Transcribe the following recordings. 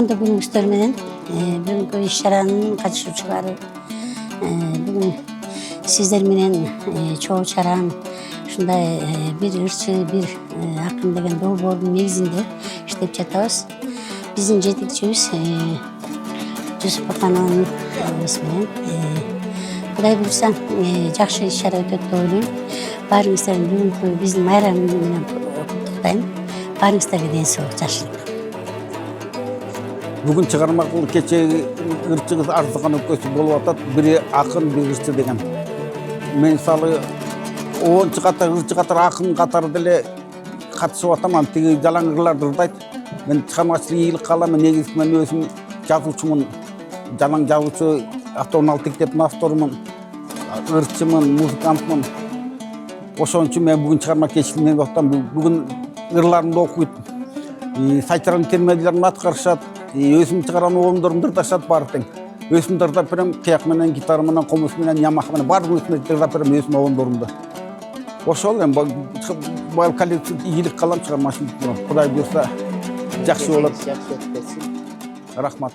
Кутманды бүгүнгүздөр менен бүгүнкү иш-чаранын катышуучулары бүгүн сиздер менен чогуу чаран ушундай бир ырчы бир акын деген долбоордун негизинде иштеп жатабыз. Биздин жетекчибиз Жусуп Бакановдун менен Кудай буюрса жакшы иш-чара өтөт деп ойлойм. Баарыңыздарды бүгүнкү биздин майрам күнү менен куттуктайм. Баарыңыздарга ден соолук, жакшылык. Бүгін шығармақыл кечеги ырчыгыз Арзыкан өлкөсү болуп атат. Бири акын, бири ырчы деген. Мен мисалы 10 катар ырчы катар акын катары деле катышып атам. Тиги жалаң ырларды ырдайт. Мен чыгармачылык ийгилик каалам. Негизи мен өзүм жазуучумун. Жалаң жазуучу, автожурнал тиктептин авторумун. Ырчымын, музыкантмын. Ошон үчүн мен бүгүн чыгарма кечилин мен октам. Бүгүн ырларымды окуйт. Сайчаран термелерин аткарышат. Өзүм чыгаран оомдорумду ырдашат баары тең. Өзүм ырдап берем, кыяк менен, гитара менен, комуз менен, ямах менен баардыгын ырдап берем өзүм оомдорумду. Ошол эми бул коллектив ийгилик каалам чыгармачылыкка. Кудай буюрса жакшы болот. Рахмат.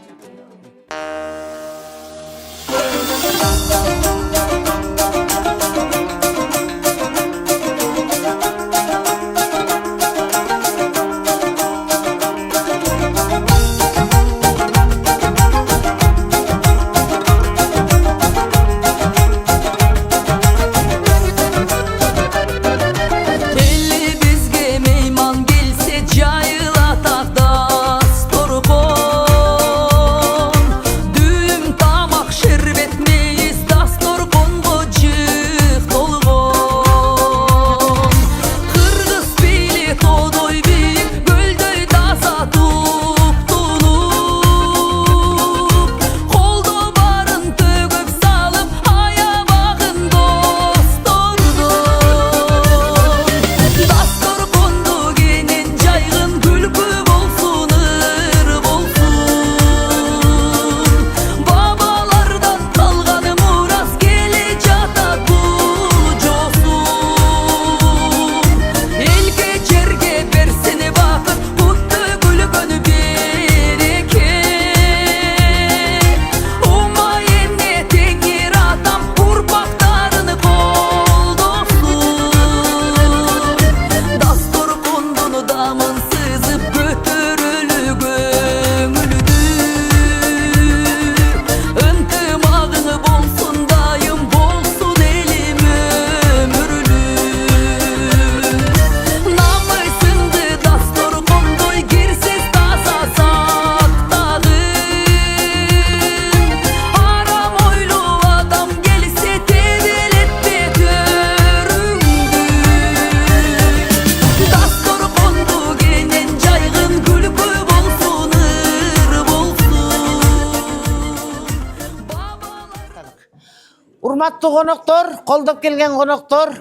Урматтуу коноктор, колдоп келген коноктор,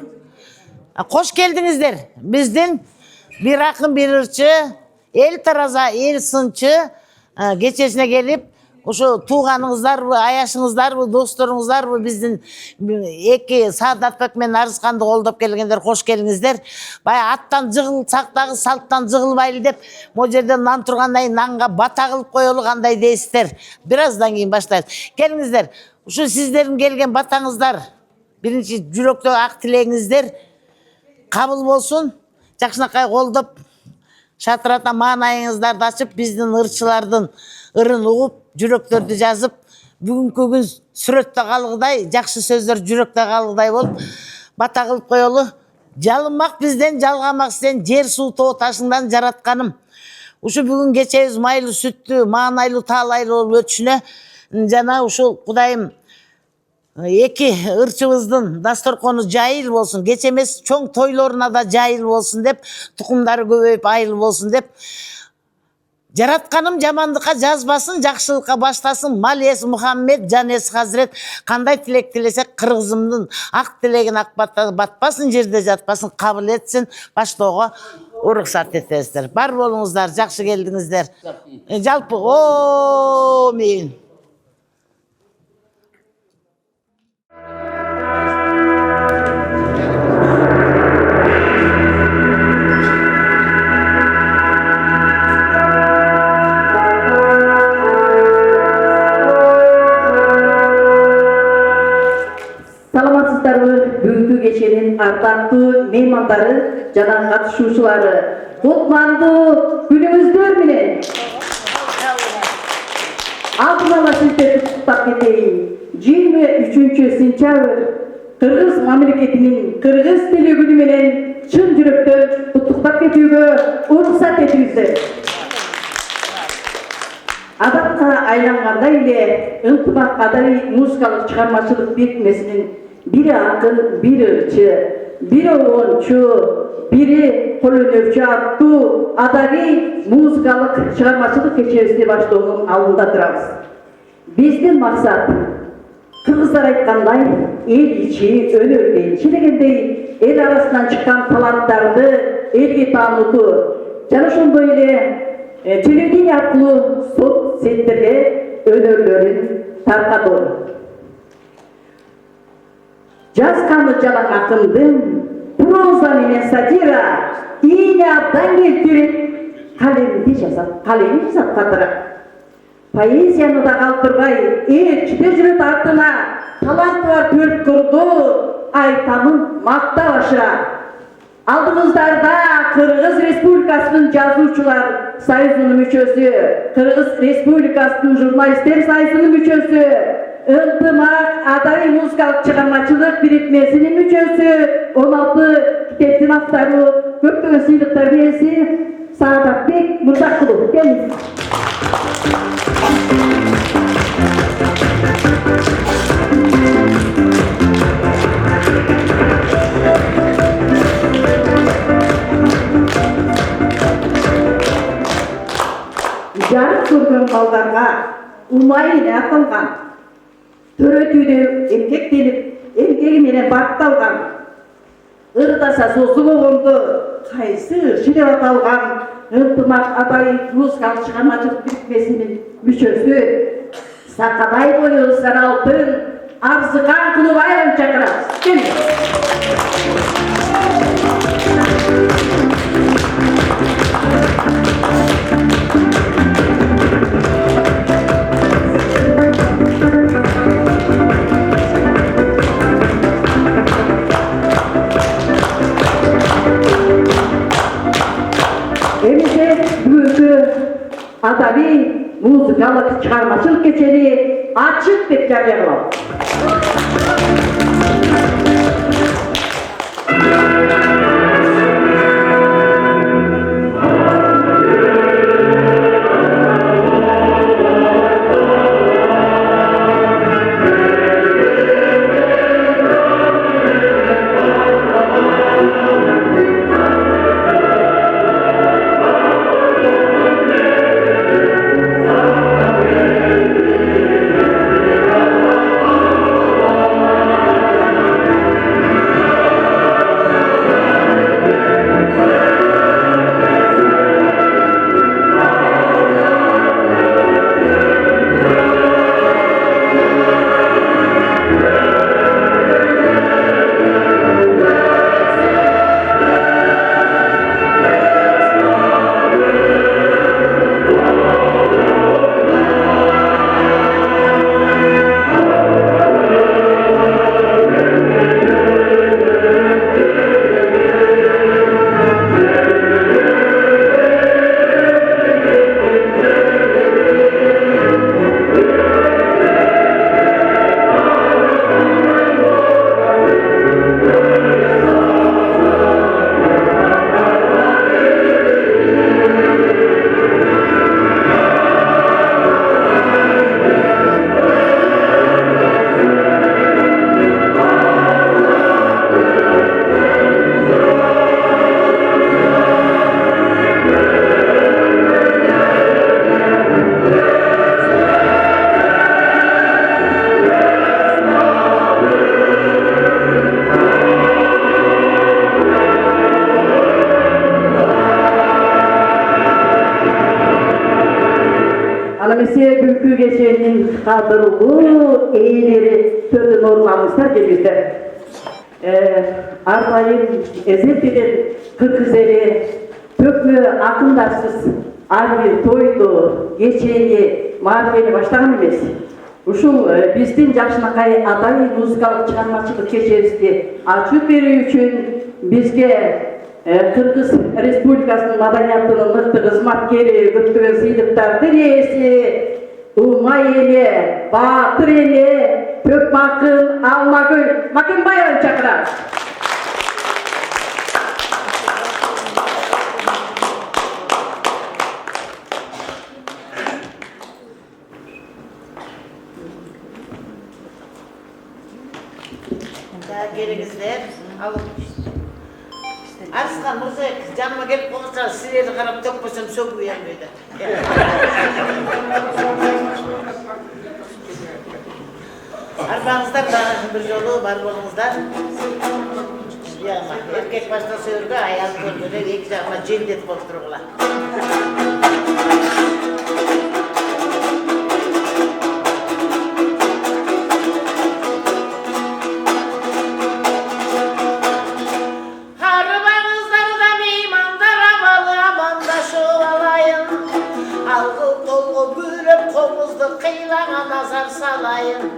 кош келдиңиздер. Биздин бир акын, бир ырчы, эл тараза, эл сынчы кечесине келип, ошо тууганыңыздарбы, аяшыңыздарбы, досторуңуздарбы, биздин эки Саадатбек менен Арзыканды колдоп келгендер, кош келиңиздер. Баягы аттан жыгылсак дагы салттан жыгылбайлы деп, могу жерде нан тургандай нанга бата кылып коелу, кандай дейсиздер. Бир аздан кийин баштайбыз. Келиңиздер. Ушу сиздердин келген батаңыздар, биринчи жүрөктөгү ак тилегиңиздер кабыл болсун. Жакшынакай колдоп, шатырата маанайыңыздарды ачып, биздин ырчылардын ырын угуп, жүрөктөрдү жазып, бүгүнкү күн сүрөттө калгыдай, жакшы сөздөр жүрөктө калгыдай болуп, бата кылып коелу. Жалынмак бизден, жалгамак сизден, жер суу тоо ташыңдан жаратканым. Ушу бүгүн кечебиз майлуу сүттүү, маанайлуу, таалайлуу болуп өтүшүнө жана ушул Кудайым эки ырчыбыздын дасторкону жайыл болсун, кеч эмес чоң тойлоруна да жайыл болсун деп, тукумдары көбөйүп айыл болсун деп, жаратканым жамандыкка жазбасын, жакшылыкка баштасын. Малиес Мухаммед, Жанес Хазрет, кандай тилек тилесек кыргызымдын ак тилегин ак батпасын, жерде жатпасын, кабыл этсин, баштоого уруксат этесиздер. Бар болуңуздар, жакшы келдиңиздер. Жалпы амин. кеченин ардактуу меймандары жана катышуучулары, кутмандуу күнүңүздөр менен алдын ала сиздерди куттап кетейин. 23 сентябрь Кыргыз мамлекетинин кыргыз тили күнү менен чын жүрөктөн куттуктап кетүүгө уруксат этиңиздер. Адатка айлангандай эле ынтымак адаий музыкалык чыгармачылык бирикмесинин бири акын, бири ырчы, бири оончу, бири колөнөрчү аттуу адаий музыкалык чыгармачылык кечебизди баштоонун алдында турабыз. Биздин максат кыргыздар айткандай эл ичи, өнөр кенчи дегендей эл арасынан чыккан таланттарды элге таанутуу жана ошондой эле телевидение аркылуу соц сеттерге өнөрлөрүн таркатуу. Жазганы жалаң акындын проза менен сатира ийне абдан келтирип калемди жасап катырат. Поэзияны да калтырбай, ээрчите жүрөт артына таланты бар төрткүлдү айтамын мактап ашырат. Алдыңыздарда Кыргыз Республикасынын жазуучулар союзунун мүчөсү, Кыргыз Республикасынын журналисттер союзунун мүчөсү, ынтымак адаий музыкалык чыгармачылык бирикмесинин мүчөсү, 16 китептин автору, көптөгөн сыйлыктардын ээси Саадатбек Мырзакулов. Келиңиз. Жарык көргөн балдарга умайын атылган, төрөтүүдө эмгектенип, эмгеги менен бакталган, ырдаса созу болгондо кайсы ырчы деп аталган ынтымак адаий музыкалык чыгармачылык бирикмесинин мүчөсү Сакадай бою Саралтын Арзыкан Кулубаевын чакырабыз. Эмесе бүгүнкү адаий музыкалык чыгармачылык кечени ачык деп жарыялам. Бүгүнкү кеченин кадырлуу ээлери төрдөн орун алыңыздар келиңиздер. Ар дайым эзелден кыргыз эли көпмө акындарсыз ар бир тойду, кечени, маарифени баштаган эмес. ушул биздин жакшынакай адабий музыкалык чыгармачылык кечебизди ачып берүү үчүн бизге Кыргыз Республикасынын маданиятынын мыкты кызматкери, көптөгөн сыйлыктардын ээси, Умай эне, Баатыр эне, Көк Макын Алмагүл Макенбаеваны чакырабыз. Келіңіздер, Арысқан Мырза жаныма келіп болса, сіздерді қарап төкпесем сөгіп ұянбайды. Арбаңыздар дағы бір жолы бар болыңыздар. Еркек баста сөйірге, аял көргелер, екі жағыма желдет болып тұрғыла. Nazar salayın,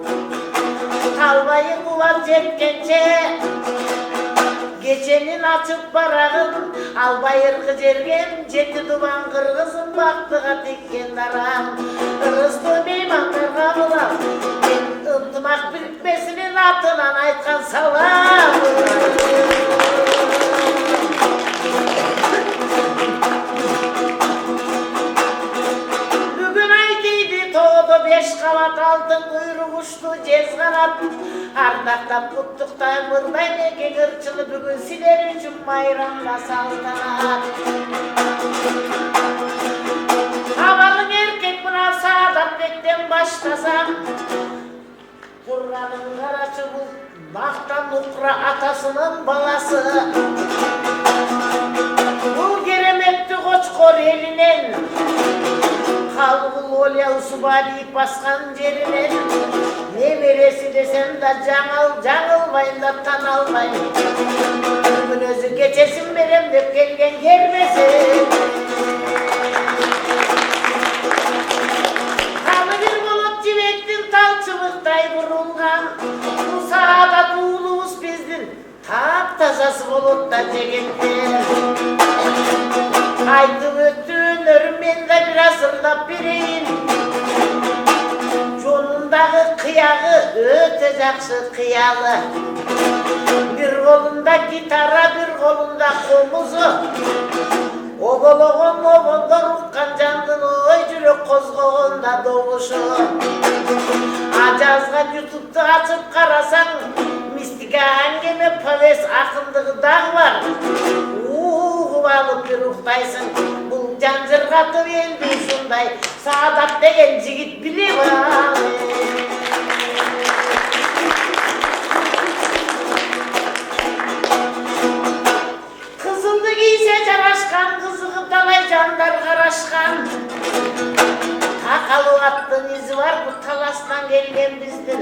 talbayı kuvat jetkence, gecenin açıp barağın, albayırkı jergen, jeti duman kırgızın baktığa tekken daram. Rızdı meymanlarga bulam, ben ıntımak birikmesinin atынан aytkan salam. Beş kavat altın kuyruk uçtu cez kanat, ardaqtap kutluktan mırday neken ırçılı bugün siler üçün bayramda saltanat. Havalın erkek buna sağdan bekten başlasam, Kur'an'ın karaçı bu Naktan Nukra atasının balası. Bu geremetti Koçkor elinin, Kalbul olya usubali baskan jerine, ne veresi desem da жаңылбайын da tanalmayın. Bugün özü geçesin berem dep gelgen gelmesin. Kalı bir bulup civektin tal çıvıktay vurulgan, bu sağda tuğulumuz bizdin, taptazası bulup da cekettin. Aytып öttün örümmen de biraz ırlap bereyim. Жонундағы қияғы өте жақсы қиялы. Bir қолында гитара, bir қолында қомызы. Оголоғон обондор ұққан жандың ой жүрек қозғоғында добушу. Ажазған ютубты açıp қарасаң, мистика әңгеме повес ақындығы дағы бар. Алып bir uhtayсың, бұл жанжырғатып елді ұшындай, Саадат деген жігіт білем ал. Қызылды кийсе жарашқан, қызығы талай жандар қарашқан. Тақалу аттың ізі бар, бұл таластан келген біздің.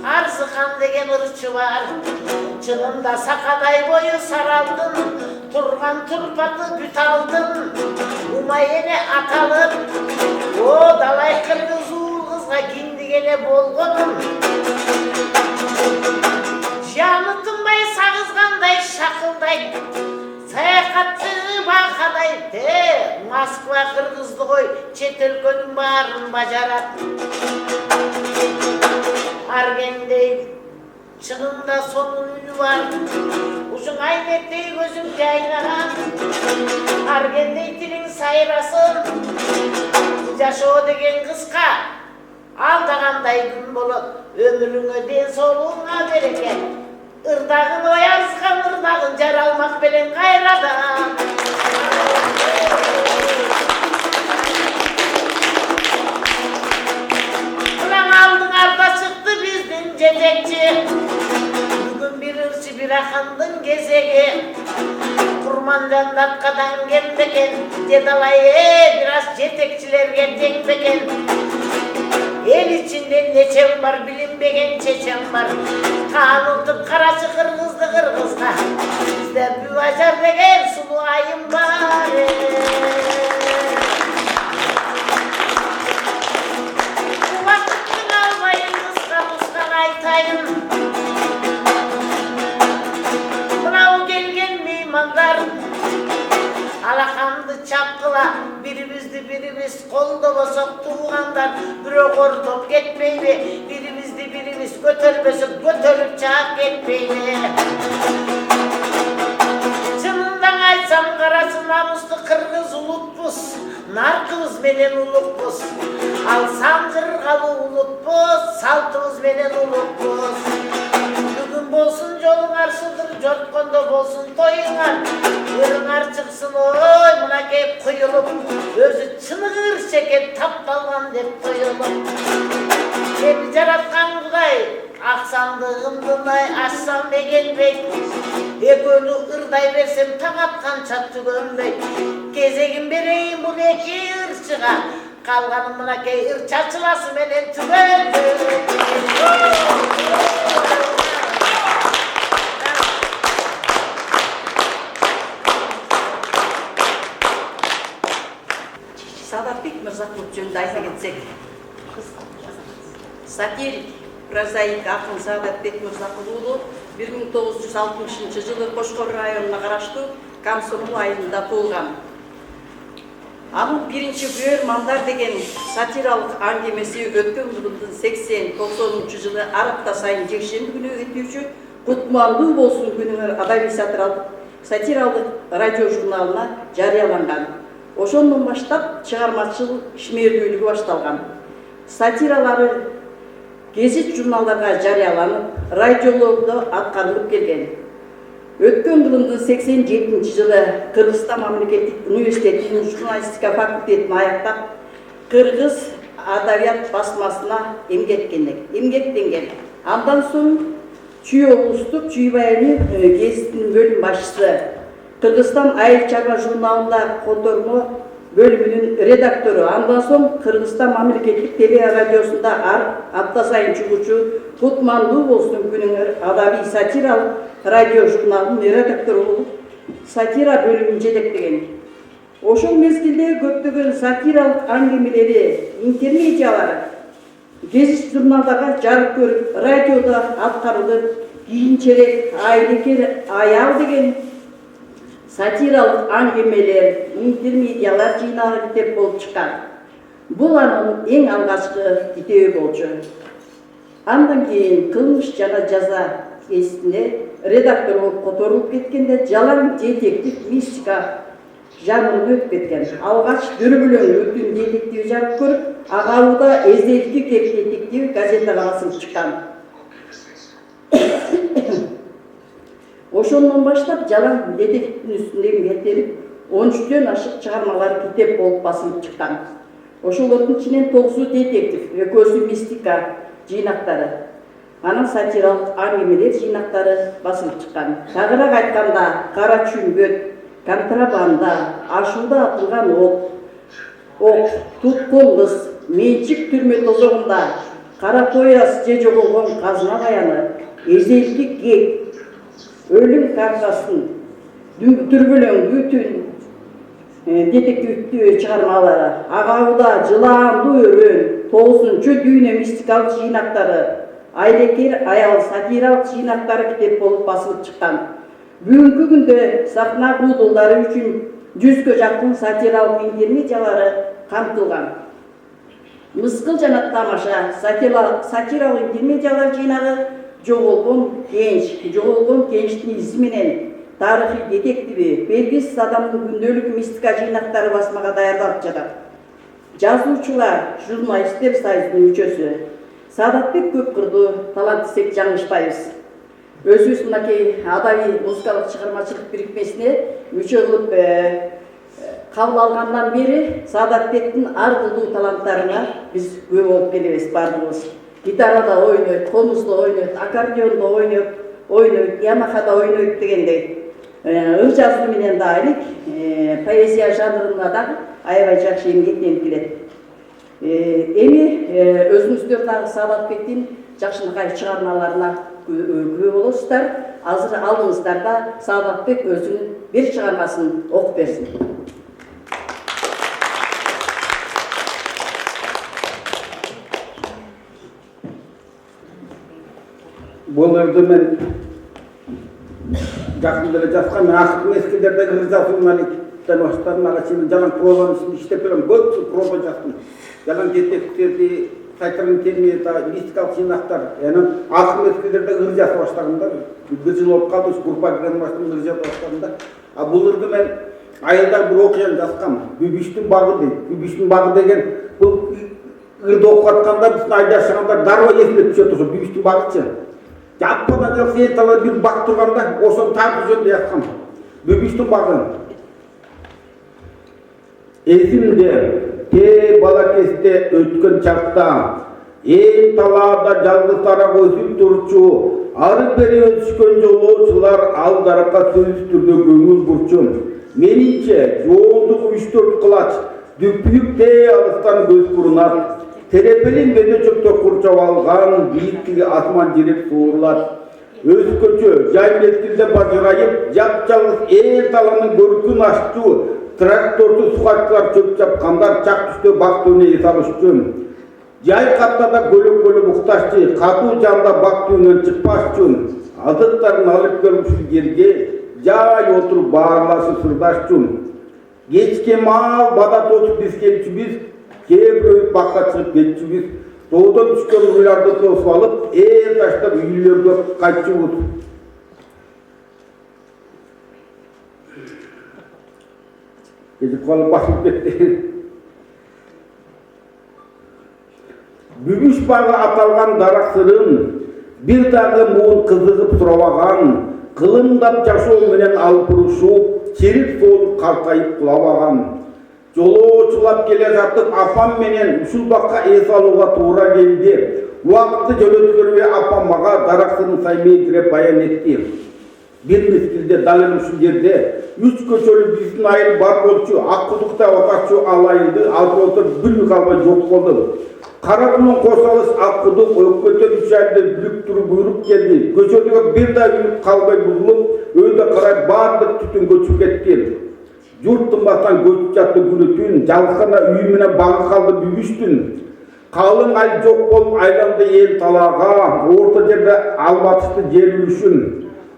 Арзыхан деген ұрчы бар, чынында сақадай бойы саралдың. Turgan turpatı büt aldın, Umayene atalım, o dalay kırgız uğul kızga gindigene bolgonum. Janı tınbay sağızganday şakılday, sayakatçı bankaday, Moskva kırgızdı koy, çet өлkөнүн bарын bajarat. Argendey, çığında sonun ünü var, Uşun aynettey gözüm jaynagan, Argendey tilin sayrasın, Jaşoo degen kızka, Aldaganday gün bolup, ömrüngö den soluğuna bereke, Irdagın oyazgan, ırdagın jaralmak belen kayradan. Ulan aldın arda çıktı bizdin jetekçi, bir ırçı bir akandın gezegi, Kurmandan datkadan gelmeken, Cedalayı biraz jetekçilerge tengmeken. El içinde neçem var, bilinmegen çeçem var. Kanutup karaçı kırgızdı kırgızga, Bizde büvajar degen sulu ayım var. Bu vakitin almayın birimiz koldamasaq tuğandan bürok ortop ketmeydi. Birimizdi birimiz götürmesek götürüp çağ ketmeydi. Çınından aytsam karası namuslu kırgız ulutpuz. Narkımız menen ulutpuz. Al sangırgalı ulutpuz, saltımız menen ulutpuz. Bugün bolsun jolun arşıdır, jortkondo bolsun toyuңar. Örüңar çıksın oy, mına kep kuyulup. Özü çınıgır şeket tap kalgan dep koyulup. Beni jaratkan Kuday, aksandığımdınay açsam begenbek. Ekönü ırday versem taң atkan çatçı gömbek. Gezegin bereyim bu neki ırçıga. Kalganım mınakey ırçaçılası menen tüböldü. Садатбек Мырзақұлов жөнінде айта кетсек, сатирик, прозаик ақын Садатбек Мырзақұлұлы 1960 жылы Қошқор районына қарашты Комсомол айылында туылған. Анын биринчи бөр мандар деген сатиралык аңгемеси өткөн жылдын 80-90 жылы арапта сайын жекшемби күнү өтүүчү кутмандуу болсун күнүңөр адаби сатиралык радио журналына жарыяланган. Ошондон баштап чыгармачыл ишмердүүлүгү башталган. Сатиралары гезит журналдарга жарыяланып, радиолордо аткарылып келген. Өткөн жылдын 87 жылы Кыргызстан мамлекеттик университетинин журналистика факультетин аяктап, Кыргыз адабият басмасына эмгектенген. Андан соң Чүй облустук Чүйбай айыл гезитинин бөлүм башчысы, Кыргызстан айыл чарба журналында контормо бөлүмүнүн редактору, андан соң Кыргызстан мамлекеттик телерадиосунда апта сайын чыгуучу Кутмандуу болсун күнүңөр адаби сатиралык радио журналынын редактору болуп, сатира бөлүмүн жетектеген. Ошол мезгилде көптөгөн сатиралык аңгемелери, интермедиалары гезит журналдарга жарык көрүп, радиодо аткарылып, кийинчерээк Айлекер аял деген сатиралык аңгемелер, интермедиалар жыйнагы китеп болуп чыккан. Бул анын эң алгачкы китеби болчу. Андан кийин кылмыш жана жаза гезитине редактор болуп которулуп кеткенде жалаң детектив мистика жанрын өтүп кеткен. Алгач дүрбүлөң өтүн детективи жарык көрүп, агауда эзелдик детектив газетага басылып чыккан. Ошондон баштап жалаң детективдин үстүндө эмгектенип, 13дөн ашык чыгармалар китеп болуп басылып чыккан. Ошолордун ичинен 9 детектив, 2 мистика жыйнактары, анан сатиралык аңгемелер жыйнактары басылып чыккан. Тагыраак айтканда, Кара чүмбөт, контрабанда, ашууда атылган ок, туткун кыз, менчик түрмө тозогунда, кара пояс же жоголгон казына баяны, эзелдик кек, өлүм картасын, дүрбүлөң бүтүн детективдүү чыгармалары, агауда жылаандуу өрөөн, 9-дүйнө мистикалык жыйнактары, Айлекер аял сатиралык жыйнактары китеп болуп басылып чыккан. Бүгүнкү күндө сахна куудулдары үчүн 100гө жакын сатиралык интермедиалары камтылган. Мыскыл жана тамаша сатиралык интермедиалар жыйнагы жоголгон кенчтин изи менен тарыхый детективи, белгисиз адамдын күндөлүк мистика жыйнактары басмага даярдалып жатат. Жазуучулар, журналисттер союзунун мүчөсү Садатбек Көпкырдуу талант десек жаңылышпайбыз. Өзүбүз мынакей адаби музыкалык чыгармачылык бирикмесине мүчө кылып кабыл алгандан бери Садатбектин ар кылдуу таланттарына биз күбө болуп келебиз бардыгыбыз. Гитарада ойнойт, комузда ойнойт, аккордеондо ойнойт, ямахада ойнойт дегендей. Ыр жазуу менен да элек, поэзия жанрында да аябай жакшы эмгектенип келет. Эми өзүңүздөр дагы Садатбектин жакшынакай чыгармаларына күбө болосуздар. Азыр алдыңыздар да Садатбек өзүнүн бир чыгармасын окуп берсин. Бул жерде мен жакын эле жазган, мен акыркы мезгилдерде кыргыз жазуун институттан баштадым, ага чейин жалаң прозанын ичинде иштеп берем, көп жыл проза жаздым. Жалаң детективдерди, сайтырын термета, мистикалык жыйнактар, анан акыр мезгилдерде ыр жаза баштадым да. Bir жыл болуп калды, группа кирген баштадым, ыр жаза баштадым да. А бул ырды мен айылда бир окуяны жазгам. Бүбүштүн багы дейт. Бүбүштүн багы деген бул ырды окуп атканда биздин айдашыгандар дарба эсиме түшөт ошо Бүбүштүн багычы. Жаппадан жок сыйынталар bir бак турганда ошону тартып жөнүндө жазгам. Бүбүштүн багы. Эсимде бала кезде өткөн чакта эл талаада жалгыз тарап өсүп турчу ары бери өтүшкөн жолоочулар ал тарапка сөзсүз түрдө көңүл бурчу. Менимче жоолдугу 3-4 кылач дүпүлүктө алыстан көз курунат. Терепелин бедечөктө курчап алган бийиктиги асман жиреп суурулат. Өзгөчө жай мезгилде бажырайып жап-жалгыз эл таланын көркүн аччу тракторду сухачылар чөп чапкандар чак түстө бак төбүнө эс алышчу. Жай каптада көлөк укташчу, катуу жанда бак төбүнөн чыкпашчу. Азыктарын алып келушул жерге жай отуруп баарлашып сырдашчу. Кечке маал бада тотуп биз келчүбүз, кээ бирөө бакка чыгып кетчүбүз. Тоодон түшкөн уйларды тосуп алып, таштап үйлөргө кайтчубуз. Кетип калып басып кетти. Бүбүш багы аталган дарак сырын бир дагы муун кызыгып сурабаган, кылымдап жашоо менен алып урушуп, чирип соолуп картайып кулабаган. Жолоочулап келе жатып апам менен ушул бакка эс алууга туура келди. Убакытты жөнөткөрбөй апам мага дарак сырын саймейдире баян этти. Bir mezgilde dal эле ушул жерде 3 көчөлүү биздин айыл бар болчу, ак кудукта отачу ал айылды алып отуруп бүлүк албай жок болду. Кара кулун кошалыс ак кудук өкмөттөн 3 айда бүлүк туруп буйруп келди. Көчөдөгө бир да үй калбай бузулуп, өйдө карай баардык түтүн көчүп кетти. Журт тынбастан көчүп жатты күнү түн, жалгыз гана үй менен багы калды Бүбүштүн. Калың айыл жок болуп айланды эл талаага, орто жерде албатышты жер үлүшүн.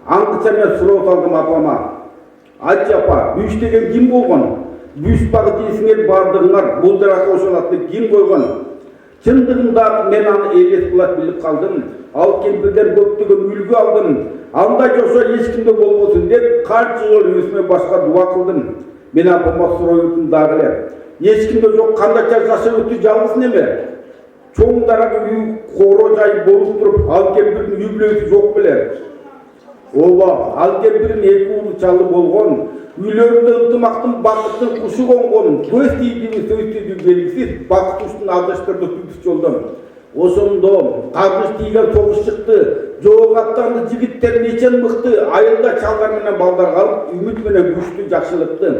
Аңкыча мен суроо салдым апама. Айтчы апа, Бүбүш деген ким болгон? Бүбүш багы дейсиңер бардыгыңар, бул даракка ошолатты ким койгон? Чындыгында мен аны элес булат билип калдым. Ал кемпирден көптөгөн үлгү алдым. Андай жошо эч кимде болбосун деп канча жол өзүмө башка дуа кылдым. Мен апама суроо өттүм дагы эле. Эч кимде жок, кандайча жашап өттү жалгыз неме? Чоң дарак үй коро жай болуп туруп, ал кемпирдин үй бүлөсү жок беле. Ооба, ал кемпирдин 2 уулу чалы болгон. Үйлөрүндө ынтымактын бакыттын кушу конгон. Көз тийдиби сөз тийдиби белгисиз бакыт ушун алдаштырды Бүбүш жолдон. Ошондо каргыш тийген согуш чыкты. Жоок аттанды жигиттер нечен мыкты. Айылда чалдар менен балдар калып, үмүт менен күчтү жакшылыкты.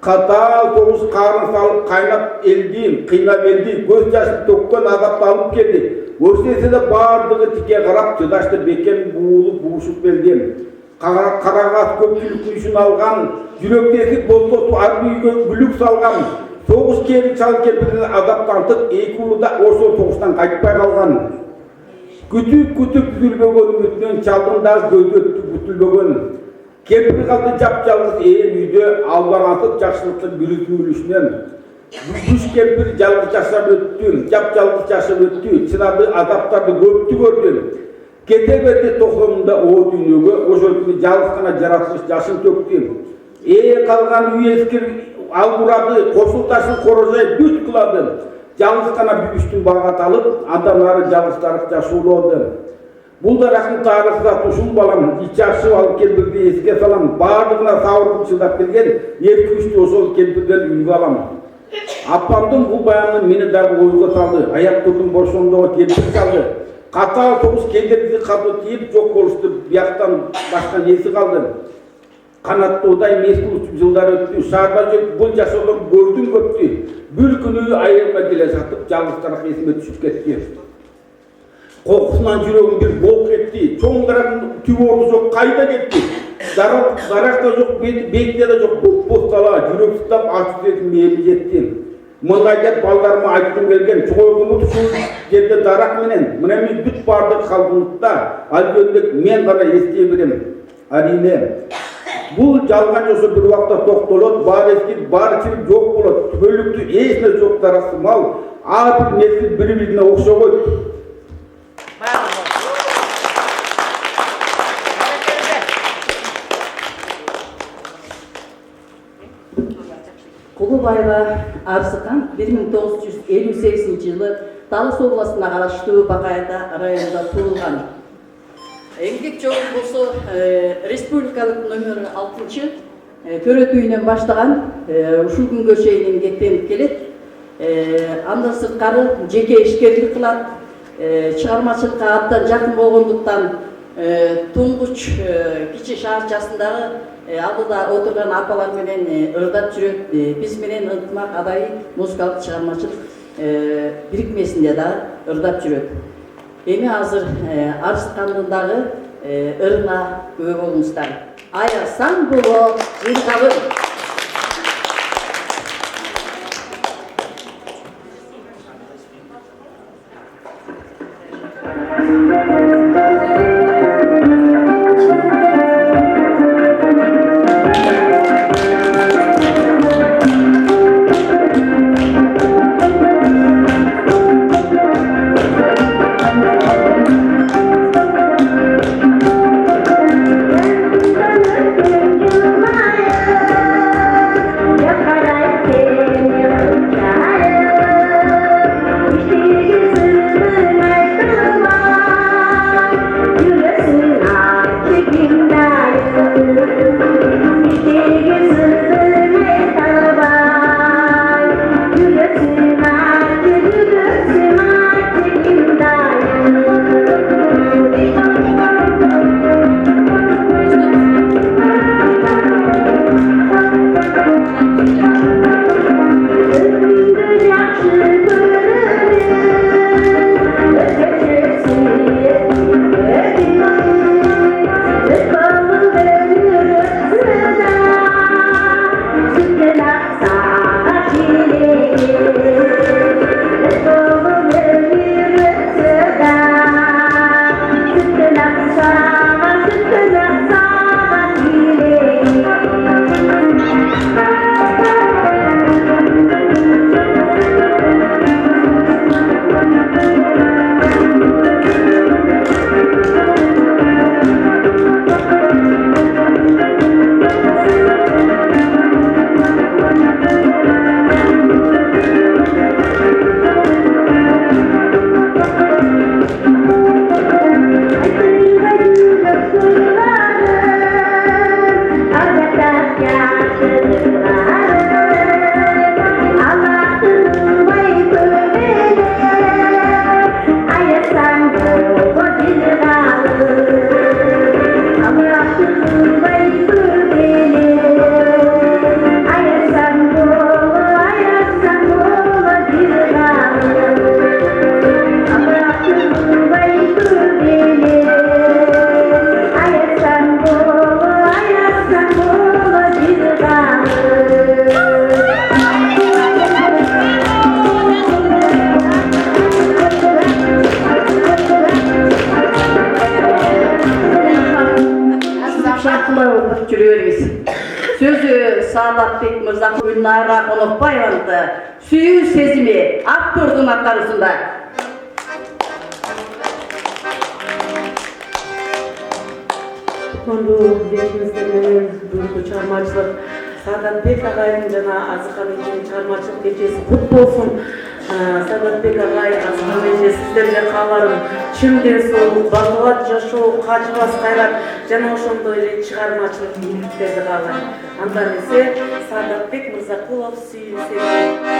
Катаал согуш карын салып кайнап элди, кыйнап элди, көз жашын төккөн азапты алып келди. Өрсесе де бардыгы тике карап, чыдашты бекен буулуп буушуп келди. Карагат көпчүлүктүн ишин алган, жүрөктеси болсоту ар үйгө бүлүк салган. Согуш кери чал кемпирден азаптантып, 2 уулу да ошол согуштан кайтпай калган. Күтүп түзүлбөгөн үмүтүнөн чалдын да көзү бүтүлбөгөн. Кемпир калды жап-жалгыз үйдө албагансып жакшылыктын бир үзүлүшүнөн. Бүбүш кемпир жалгыз жашап өттү, жап-жалгыз жашап өттү, чынады азаптарды көптү көрдү. Кете берди 90-да о дүйнөгө, ошол күнү жалгыз гана жаратылыш жашын төктү. Калган үй эскир албурады, кошул ташын корожой бүт кылады. Жалгыз гана Бүбүштүн багы аталып, андан ары жалгыз жашоолоду. Бул дарактын тарыхы ушул балам, ичи ашып алып кемпирди эске салам, бардыгына сабыр чыдап келген, 2-3 ошол кемпирден үлгү алам. Апамдын бул баяны мени дагы ойго салды. Аяк турдум бошондого кемпир салды. Катаал согуш кендерди катуу тийип жок болушту, бияктан башка неси калды. Канаттуудай мезгил учуп жылдар өттү. Шаарда жүрүп бул жашоодон көрдүм көптү. Бир күнү айылга келе жатып, жалгыз дарак эсиме түшүп кетти. Кокусунан жүрөгүм бир болуп кетти. Чоң дарактын түбү орду жок, кайда кетти? Дарак да жок, бетте да жок, боп тала, жүрөк сыттап ачуу сезим мээми жетти. Мындай деп балдарыма айткым келген, чогойгумут ушул жерде дарак менен, мына мен бүт бардык калдымда, ал жөнүндө мен гана эстей берем. Арине, Бұл жалған жосы бір уақытта тоқталады, бар ескеріп, бар чирip жоқ болады. Түбөлүктү эсине жоқ дарасы мал, ар бир нерсе бири-бирине окшобойт. Кулубаева Арсыкан 1958 жылы Талас областына караштуу Бакайда районунда туулган. Эмгек жолу болсо республикалык номер 6 көрөтүүнөн баштаган, ушул күнгө чейин эмгектенип келет. Андан сырткары жеке ишкерлик кылат, чыгармачылыкка абдан жакын болгондуктан туңгуч кичи шаарчасындагы алдыда отурган апалар менен ырдап жүрөт. Биз менен ынтымак адай музыкалык чыгармачылык бирикмесинде да ырдап жүрөт. Эми азыр Арсыкандын дагы ырына күбө болуңуздар. Аясаң боло ыргабын. Саадатбек мырза Гүлнара Конокбаеванын сүйүү сезими актердун аткаруусунда. Konuğu geçmesinin duygu çarmıhçılık Saadatbek ağayın jana Arzykan için çarmıhçılık gecesi kutlu olsun. Saadatbek ağay, Arzykan gecesi sizlerle kalarım. Çimden soğuk, bakıvat yaşoo, kaçıbas kayrat, jana oşondoy ele çıkarmachılık iyiliklerde kalar. Andan ise Saadatbek Mırzakulov sүйүү сезими.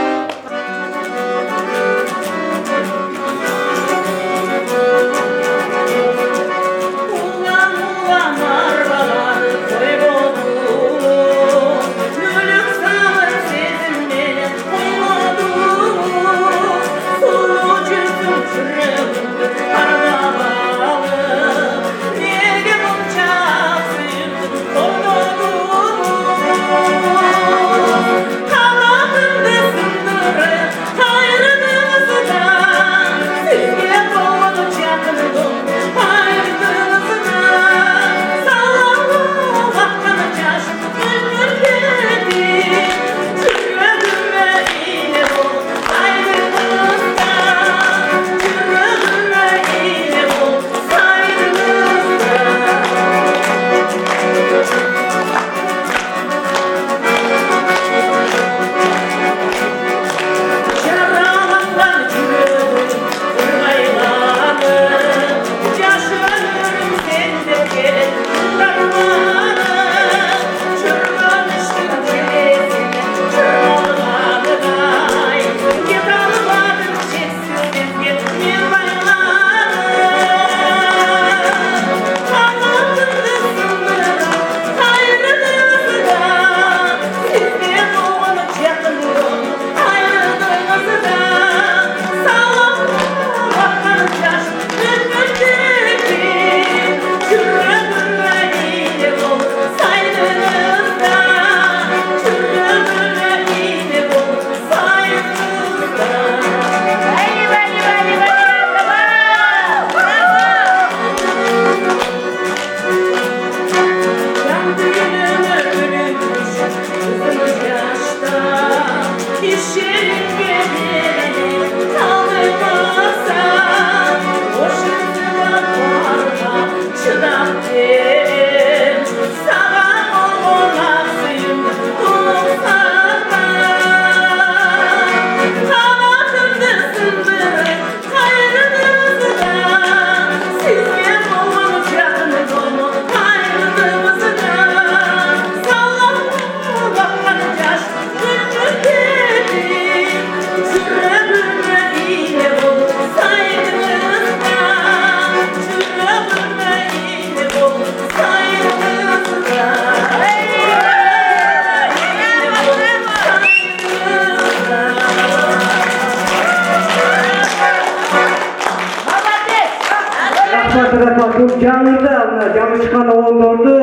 Рахмат. Бұл жаңырда мына жаңы шыққан оғылдарды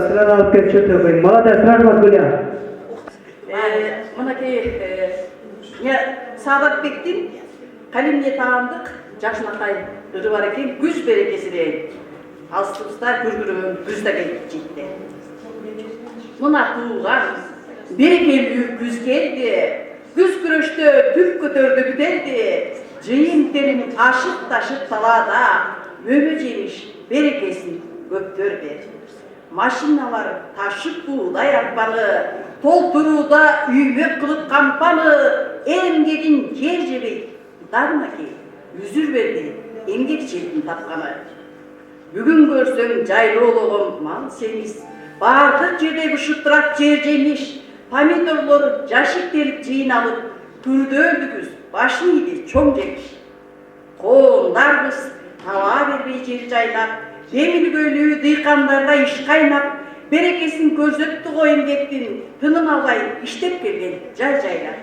сыран алып келіп жүрді ғой. Молодец, рахмат Гүлия. Мынакей Саадатбектин калеміне таандык жакшынакай ыры бар экен, күз берекеси дейт. Алыстыбызда көргөргөн күз да келип жетти. Мына тууган берекелүү күз келди. Күз күрөштө түп көтөрдү бүтелди. Жыйын терим ашык талаада, мөмө жемиш берекесин көптөр бер. Машиналар ташып буудай арпаны, толтурууда үймөк кылып кампаны, эмгегин жер жебей, дармаки үзүр берди, эмгек чебин тапканы. Бүгүн көрсөң жайлоологом мал семиз, бардык жерде бышыктырат жер жемиш, помидорлор жашиктелип жыйналып, түрдөлдүгүз башын иди чоң жемиш. Коондарбыз таба бербей жер жайлап, демилгөлүү дыйкандарда иш кайнап, берекесин көрсөттү го эмгектин, тыным албай иштеп келген жай-жайлар.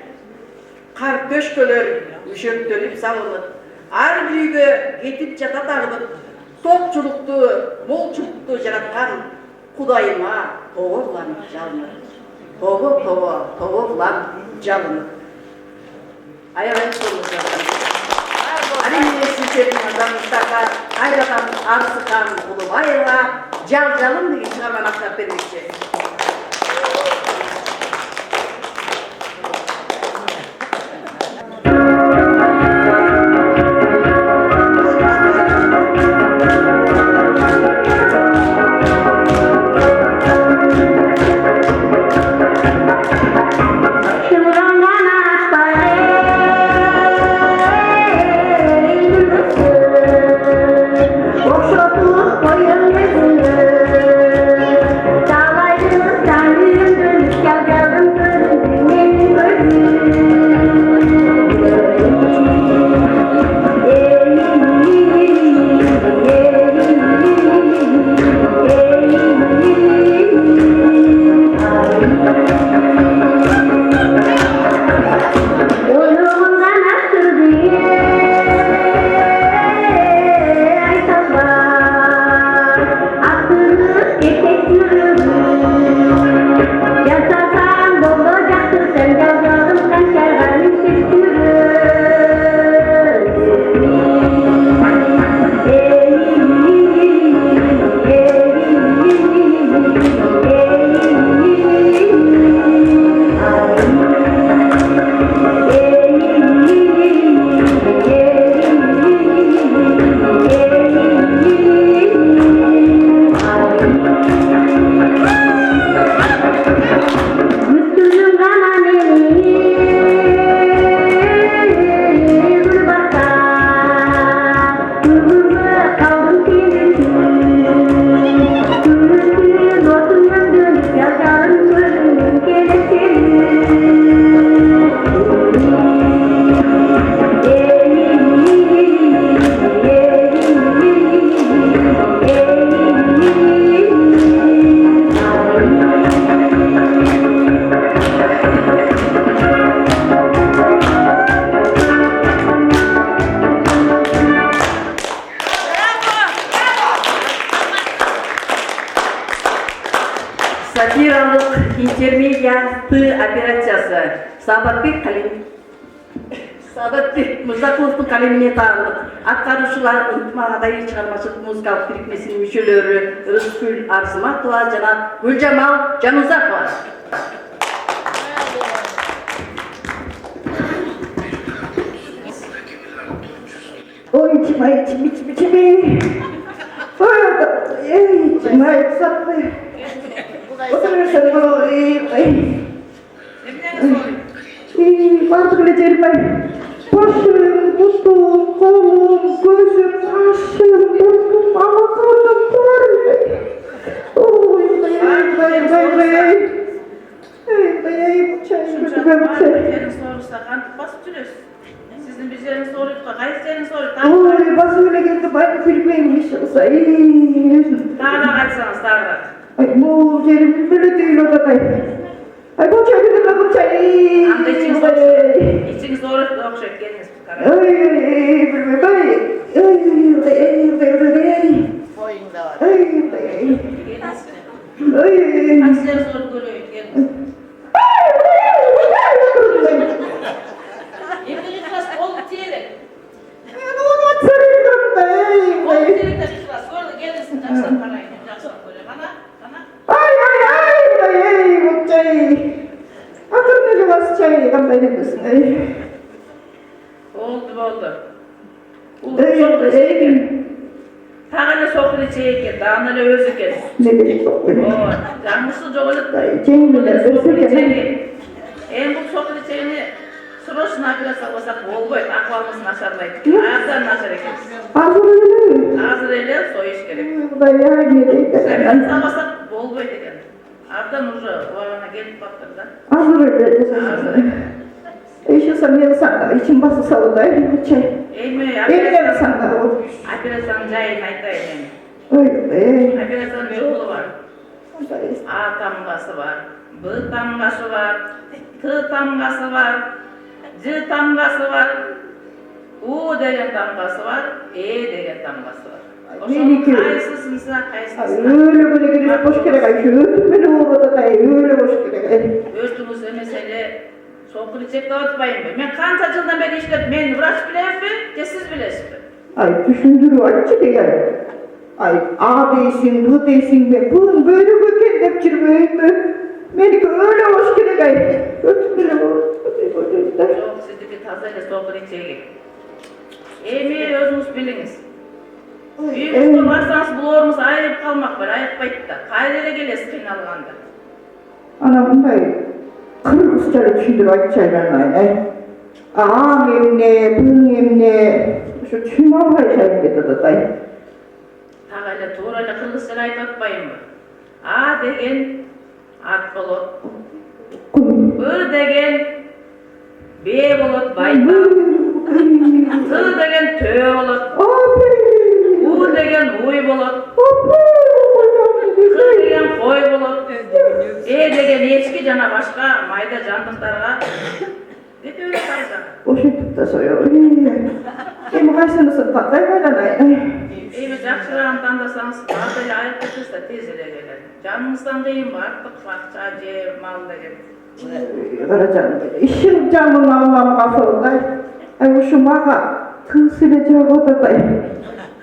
Кар төшкөлөр мүшөктөлүп салынып, ар бир үйгө кетип жатат агылып, топчулукту, молчулукту жараткан Кудайыма тоборланып жалынып. Тоборлан жалынып. Аябай болмосо. Әрине сіздердің адамыңыздарға қайрадан арсықан Құлыбаева жал-жалын деген шығарманы ақтап бермекші. Сатиралык интермедиа Т операциясы Саадатбек Мырзакуловдун калемине таандык. Аткаруучулар ынтымагыдай чыгармачылык музыкалык бирикмесинин мүчөлөрү Рыскүл Арзыматова жана Гүлжамал Жанузакова. Ой, чимай. Ой, чимай, сапы. Бардық жермай, башым, бұтым, қолым, көзім, қашым, бұртым, алақаным, көрмей. Ой, бұл чайын көтігімді. Жеріңіз соғырса қантып басып жүресіз. Сіздің бір жеріңіз соғырыпқа, қайсы жеріңіз соғырып? Ой, басым өлегенді байды күлмеймін шықса. Тағырақ айтсаңыз, тағырақ. Бұл жерім білі дейл отадай. Ay bu çay bir de bu çay. Anda içiniz doğru okşayıp geliniz bu karar. Ay bilmem ay. Boyunda var. Sizleri zor görüyor, gelin. Yemin etmez, kolu tiyerek. Kolu tiyerek de çıkmaz. Sonra da gelirsin, taksan parayı. Taksan böyle bana. Bu çay. Akırın acaba çay kamda edebilirsin. Oldu. Tağına sokulu çeyke, dağına özü kes. Ne bileyim bu. Canlısı çoğalık. En bu sokulu çeyini sırosuna biraz saklasak olmayı, akvalmasını aşarlayıp. Ayaklarını aşar ekeriz. Hazır ele soyuş gerek. Sen saklasak olmayı deken. Ardan ucu oğlana gelip baktırdı. Hazır. İşte sen sana için bası salıday bu çay. Eğme, Eğme sana o. Apiresan cayın aytayın. Öyle. Apiresan bir oğlu var. A tamgası var, B tamgası var, T tamgası var, C tamgası var, U degen tamgası var, E degen tamgası var. Oşonun kaysısınsa kaysısına. Öyle böyle girip boş gerek ay. Ötüm beni oğlada da öyle boş gerek ay. Örtümüz mesele sokulu çekte atmayın be. Ben kança yıldan beri işlet, men vraç bileyim mi, siz bilesiniz mi? Ay düşündürü açı değil. Ay A değilsin, bu değilsin be. Bunun böyle kendip çırpayım mı? Beni öyle hoş gerek ay. Ötüm beni oğlada. Çok sizdeki tazayla sokulu çekin. Emeği özünüz biliniz. Büyümüzde varsanız bulurumuz ayırıp kalmak var, ayıp bayıtta. Kayrele gelesi kıynalığında. Ana bunday Kırgızçalı düşündürü açı aylarına ay. Ağam emne, bunun emne. Şu tüm şey gidi da day. Tağayla tuğrayla Kırgızçalı ayıp atmayın mı? A degen at bulut. B degen B bulut bayta. T degen tö bulut. U degen uy bulut. K degen koy bulut. E degen eçki jana başka mayda jandıklarga hep öyle kayda. O şekilde soruyor. Hem kaysınızın patlayı baylanay. Eğer jakşıran tandasanız bazı ayıp kıtırsa tez ele gelir. Canınızdan kıyın var, tıkfakça, cer, mal degen. Karacan, işin canın Allah'ım kafalday. Ay şu mağa tığ sileceği odaday.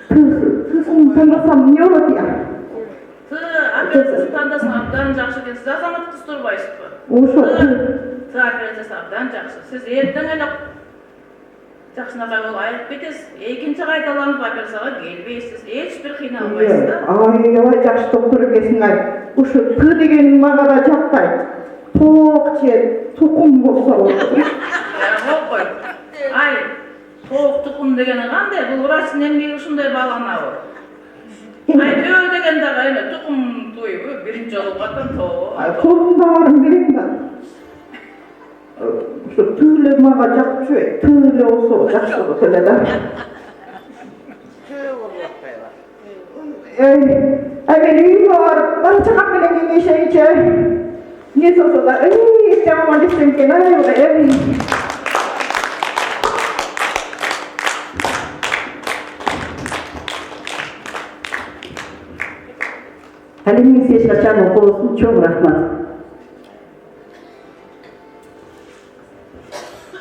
Tığsını tanısam ne olur ya? Tı, apelsiz tandasan abdan jakşı den siz azamat kıstırbayız bu. O şu Tı apelsiz abdan jakşı. Siz erden ele jakşına kaybol ayıp bitiz. Ekinci kaytalanıp apelsaga gelbeysiz. Hiçbir kıynalmayız da. Ay yavaş jakşı doktoru kesin ay. O şu tığ degenin mağa da çaktay. Tok çer, tokum bolsa olur. Hop koy. Ay, toğuk tukum degeni qanday? Bu vraçın emgeği uşunday bağlana var. Ay, tö degen de qayna tukum tuyu, birinci olup atan toğu. Ay kolumda varım bileyim ben. Şu tığlı mağa jakşı, tığlı olsa jakşı olur öyle de. Tüy vurmak böyle. Ay benim var, ben çıkıp bile bir şey içer. Ne sosu da, istemem acısın ki, ne yok, Halim'in ses açan okulsun, çok rahmat.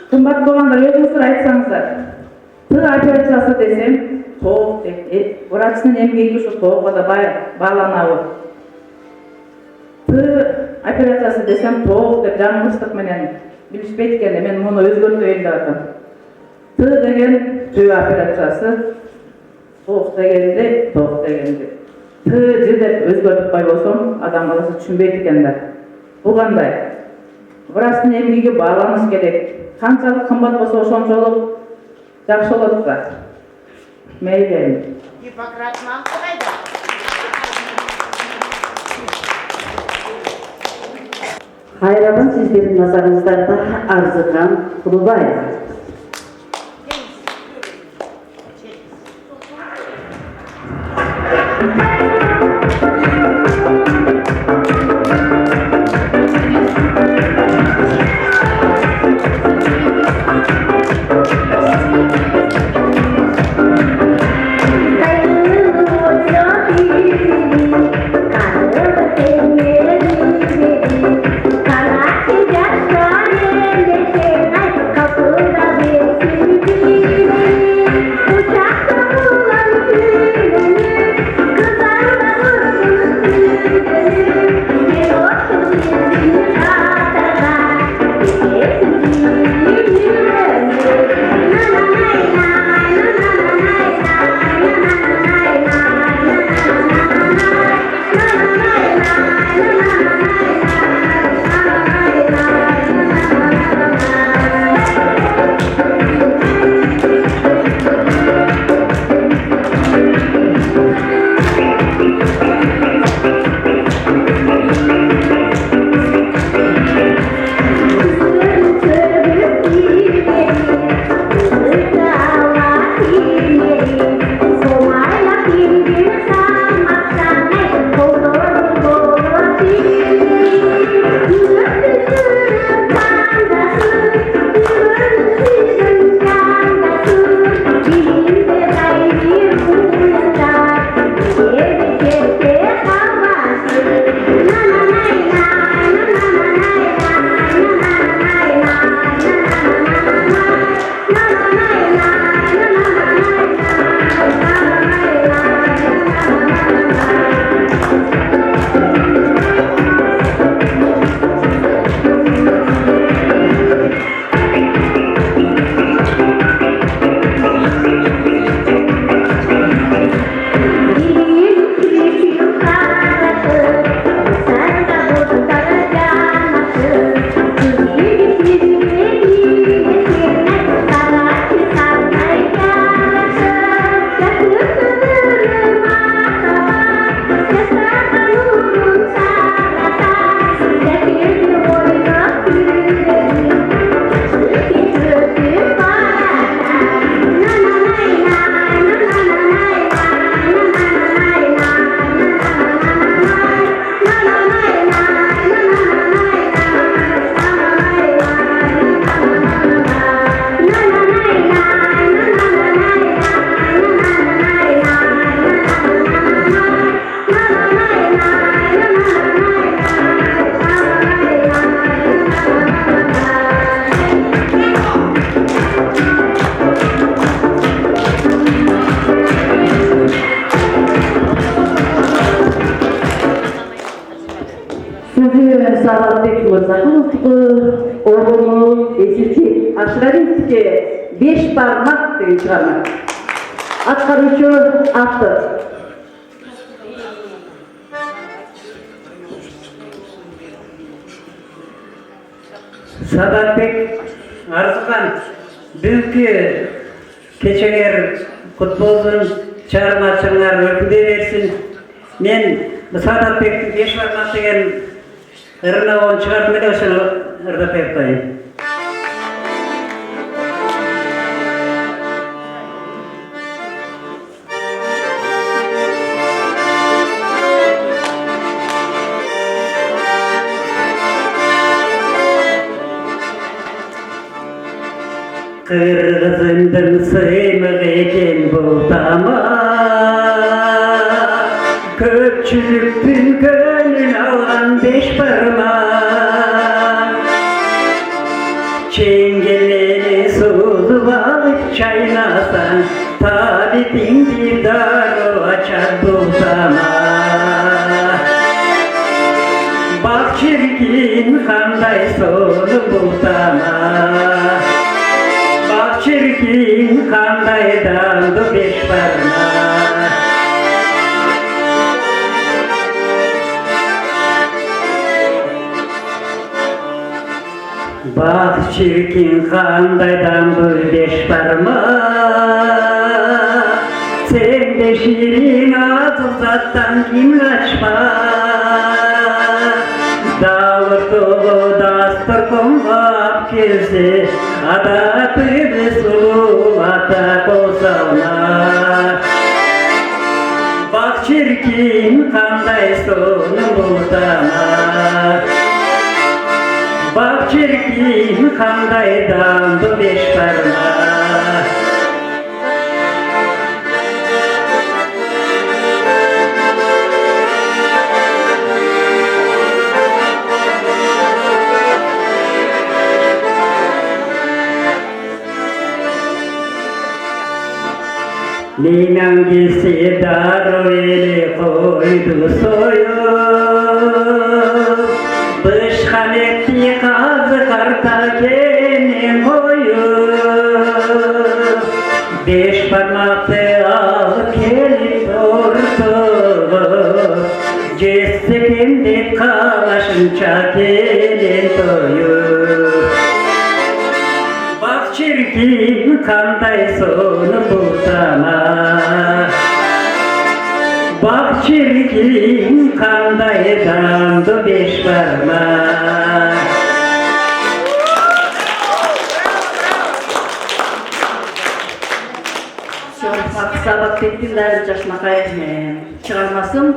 Kımbat boğanlar özünüzü aytsanızlar. Tığ operatsiyası desem, toğuk deyip, vraçın emgeği şu toğuğa da bağlana var. Tığ operatsiyası desem, toğuk deyip canımızlık menen bilişpeytkende men bunu özgürtüyün de atam. Tığ degen tığ operatsiyası, toğuk degende, toğuk degende. Tığ dep özgürtüp bay bolsam, adam balası düşünbeytkende. Bu qanday? Vraçın emgeği bağlanış gerek. Kançalık kımbat bolsa oşonçoluk jakşı bolot da. Meyli. Hipokrat mantı kayda. Hayranın sizlerin nazarınızda Arzukan Kulubayev. Саатбек Мырзакуловдуку Оргону эсирчи Ашрариевке 5 бармак деген чыгарма. Аткаруучу автор. Саатбек Арзыкан бүгүнкү кечеңер кут болсун, чыгармачылар өркүндөй берсин. Мен Саатбектин 5 бармак деген ырына чыгартып эле ошону ырдап берип коеюн. Kırgızımdın sıymık eкен bu dama, köpçülüktün gönlün algan 5 barmak. Çengeleni sulup alıp çaynasan, tabitin bir darı açar bu dama. Bak çirkin kanday sonu bu dama. Çirkin kanday daldı 5 barmak. Bak çirkin kanday daldı 5 barmak. Sen de şirin ağız uzattan kim kaçmaz? Dağırtığı dastur kap kelsi, adatı sulu atak olsana. Bak çirkin kanday sonu bultana. Bak çirkin kanday daldı 5 barmak. Ninem gilsi daru eli koydu soyup, Bışkan etti kazı karta kenin koyup, 5 parmaktı alıp gelip durdu, Cessetimde kalaşınca gelin doyup. Bak çirkin kanday sonu bultana. Bak çirkin kanday daldı 5 barmak. Саатбектин дайыр Жашмакаев чыгармасын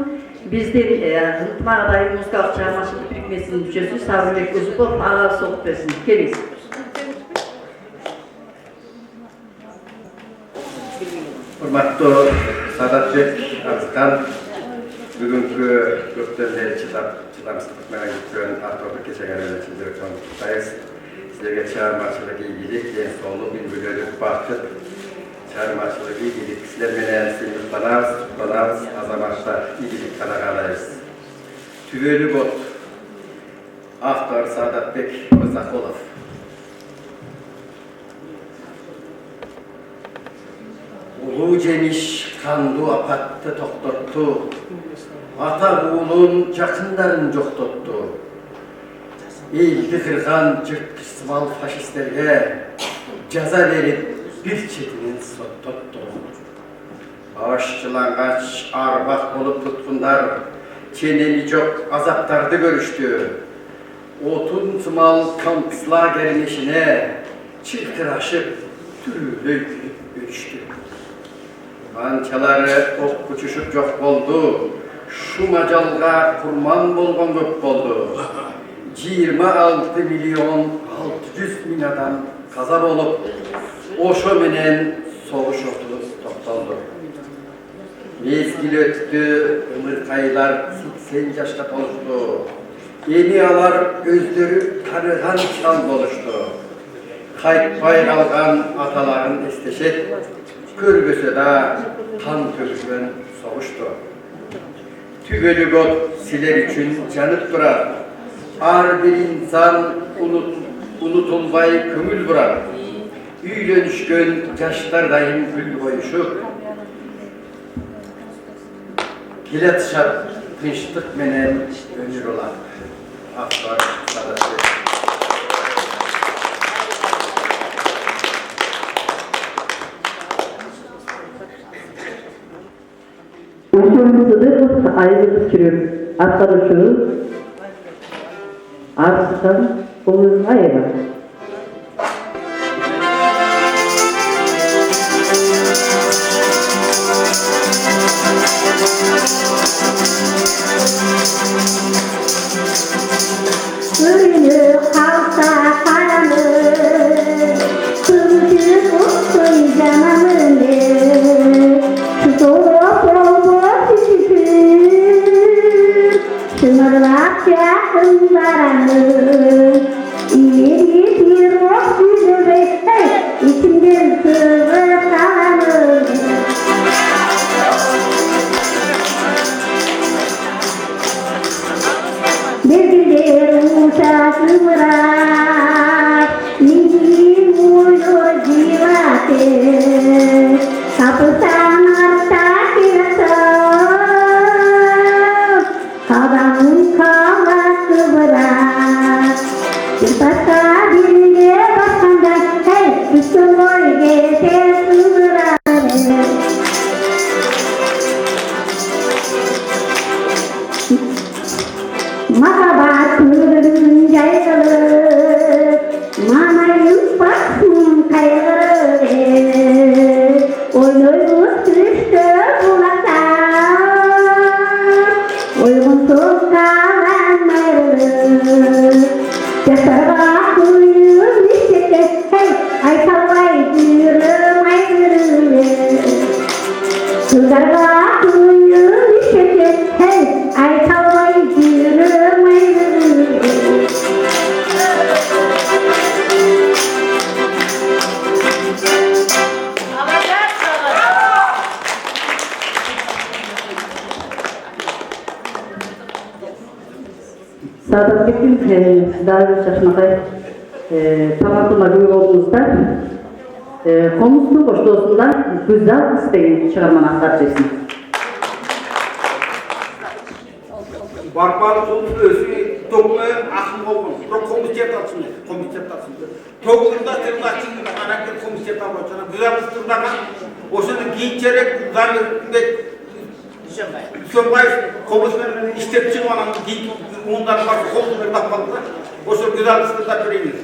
биздин ынтымак адайы музыкалык чыгармачылык бирикмесинин мүчөсү Сабырбек Өзүков ага согуп берсин. Келиңиз. Урматтуу Саатбек Арзыкан, бүгүнкү көптөн бери чыдамсыздык менен күткөн авторду кечегенен чын жүрөктөн куттайбыз. Силерге чыгармачылык ийгилик, ден соолук, үлгүлөлүк, бакыт, чыгармачылык ийгилик, силер менен сыймыктанабыз, азаматча ийгилик гана каалайбыз. Түбөлү код, автор Саатбек Мырзакулов. Улуу жемиш канду апатты токтотту, ата уулун жакындарын жоктотту. Элди кырган жырткычсымал фашисттерге жаза берип бир четинен соттотту. Башчылангач арбак болуп туткундар ченеми жок азаптарды көрүштү. Отун сымал концлагерин ишине чыркырашып түрүлөй өчтү. Анчалары ок күчүшүп жок болду. Шу мажалга курман болгон көп болду. 26.600.000 адам каза болуп, ошо менен согуш оту токтолду. Мезгил өттү, ымыркайлар 80 жашка толушту. Эми алар өздөрү тарыган чал болушту. Кайтпай калган аталарын эстешет. Көргөсө да кан төгүлгөн согушту. Түбөлү код силер үчүн жанып турат. Her bir insan unutulmay köngül bırak. Üylönüşkön yaşlardayım gül koyuşup. Kile tışap tinçlik menen ömür olan. Akbar sadası. Uşağımızı ayrılık sürüp arkadaşı Arslan Oğuzlayeva. Gönlü halsa karanı, kırmızı olsun canımını, soğuk oldu sütü, şımarlak yakın baranı, ileri bir ok yüzüme, içimden sığır kalanı. Begiler uçak bırak, niye uyuyor civate, kapısan arta kirasam, kadın kavası bırak, bir başka birine bakanda, hey, üstün boy geçer sığırar. Mahabatın caygalı, manayın baksın kaygılı, oynuyor sürüştü bulaklar, uygun soğuklanmaylı, yaşar bakıyım işlete, hey, ay kavay yürüm ayrı, kızar bakıyım işlete, hey, ay kavay yürüm ayrı. Sadat Bekir davet çalışmaya tamamlamak yolumuzda Komutlu Koştuğusundan güzel isteğin çıkarmanı aktarcaksın. Barbar sonuç özü dokma akım olmaz. Komisyet atsın. Toğunda tırnak çıkın. Anakır komisyet almasına. Güzel kıstırdan oşunu giyinçerek zannet Sömbay komisyonun iştep çıkmanan ondan başka koltuğunu tapmadılar. Oşunu güzel kıstırdan göreyim.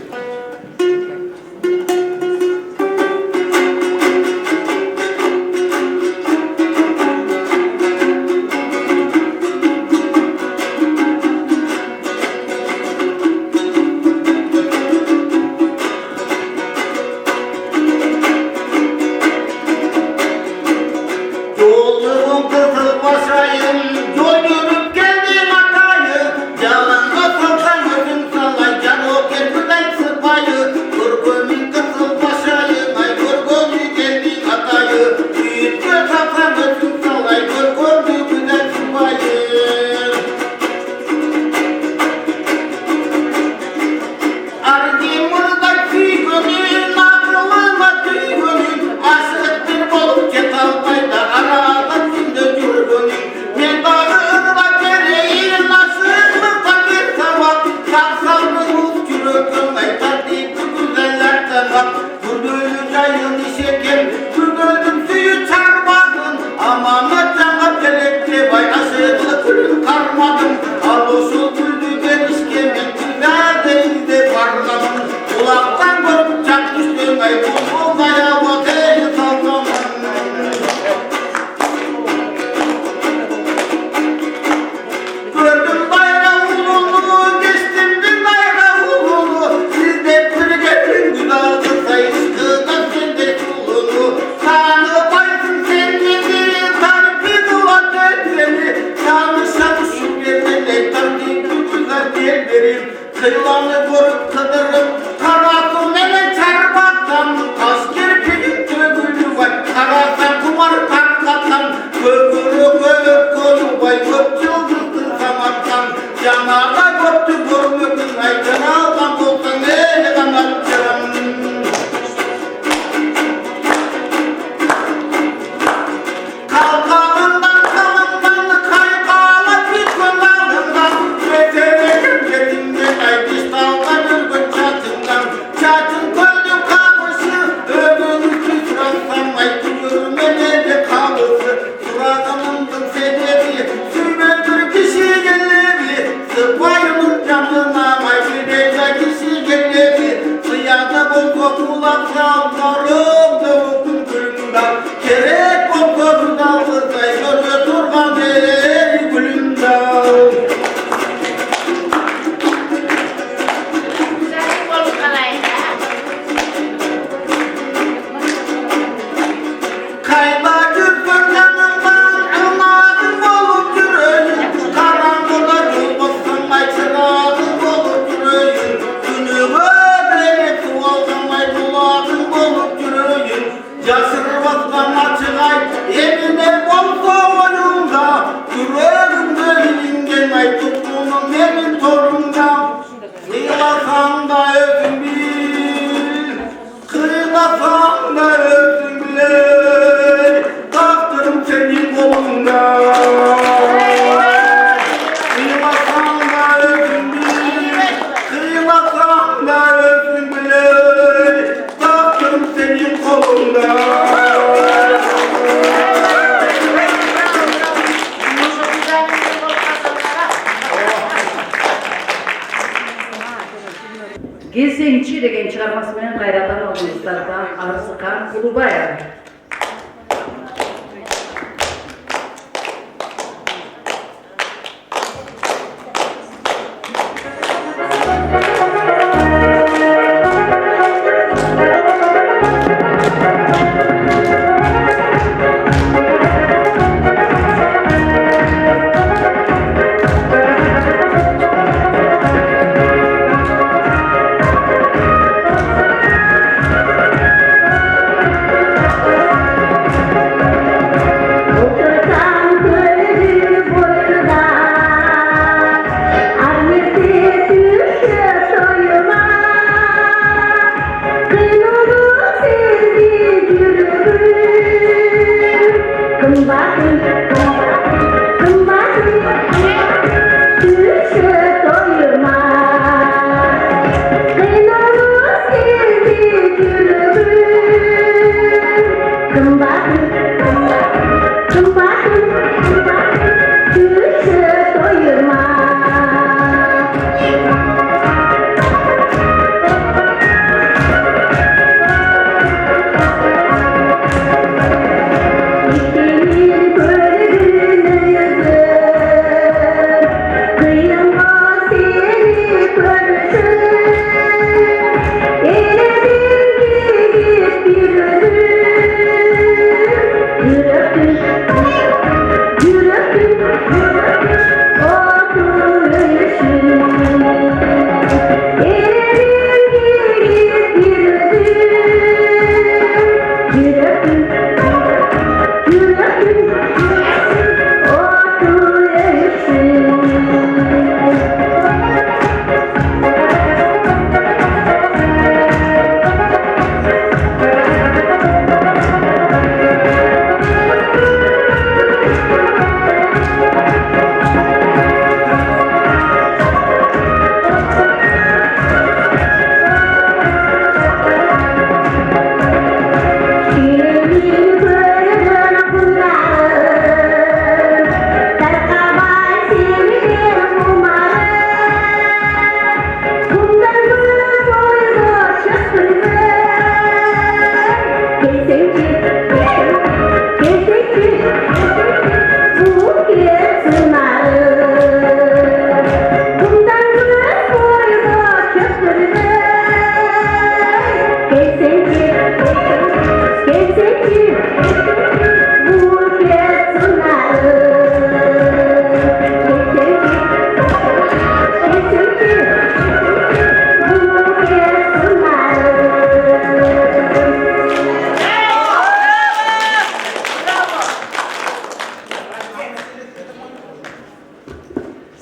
Yolun kızıl başayım, yol yürüp geldim hatayı. Yalanla salsan gözüm sallay, can o kerpiden sıpayı. Kurgumun kızıl başayım, ay kurgumu geldim hatayı. Büyütçe salsan gözüm sallay, kurgumu güzel sıpayı. Ardim burada tüygünün, aklıma tüygünün. Aşıktır bolup cetalbayda aradan şimdi cürgünün. Men bağırma gereğin aşığımda bir sabah. Kalsalmız cürgün ay tatlı güzellerden bak. Gürdülü cayın işekem, gürdülüm suyu çarmadın. Aman canım kelekli bay aşığını kırın karmadın. Al o şu güldü ben işkemin güzel değil de parlamın. Kulaktan görüp çak düştün ay bu kaya bu değil sallamın. Gördüm bayrağı ulunu, geçtim bir bayrağı ulunu. Siz de bir getirin güzel kızayız, kızdan sen de kulunu. Tanrı baysın sen gibi, Tanrı bir dua seni. Tanrı şanışıp yerine, Tanrı güzel gelmerim. Kıyılanı görüp kıdırıp, karasın ele çarpaktan. Taş kirpiğin tügülü var, karasan kumar tarkatan. Kökürü köyüp kolu bay, köp yıldızın samaktan. Yanada göktü görmük Gezеңçi деген чыгармасы менен кайрадан алдыңыздарда Арзыкан Кулубаев.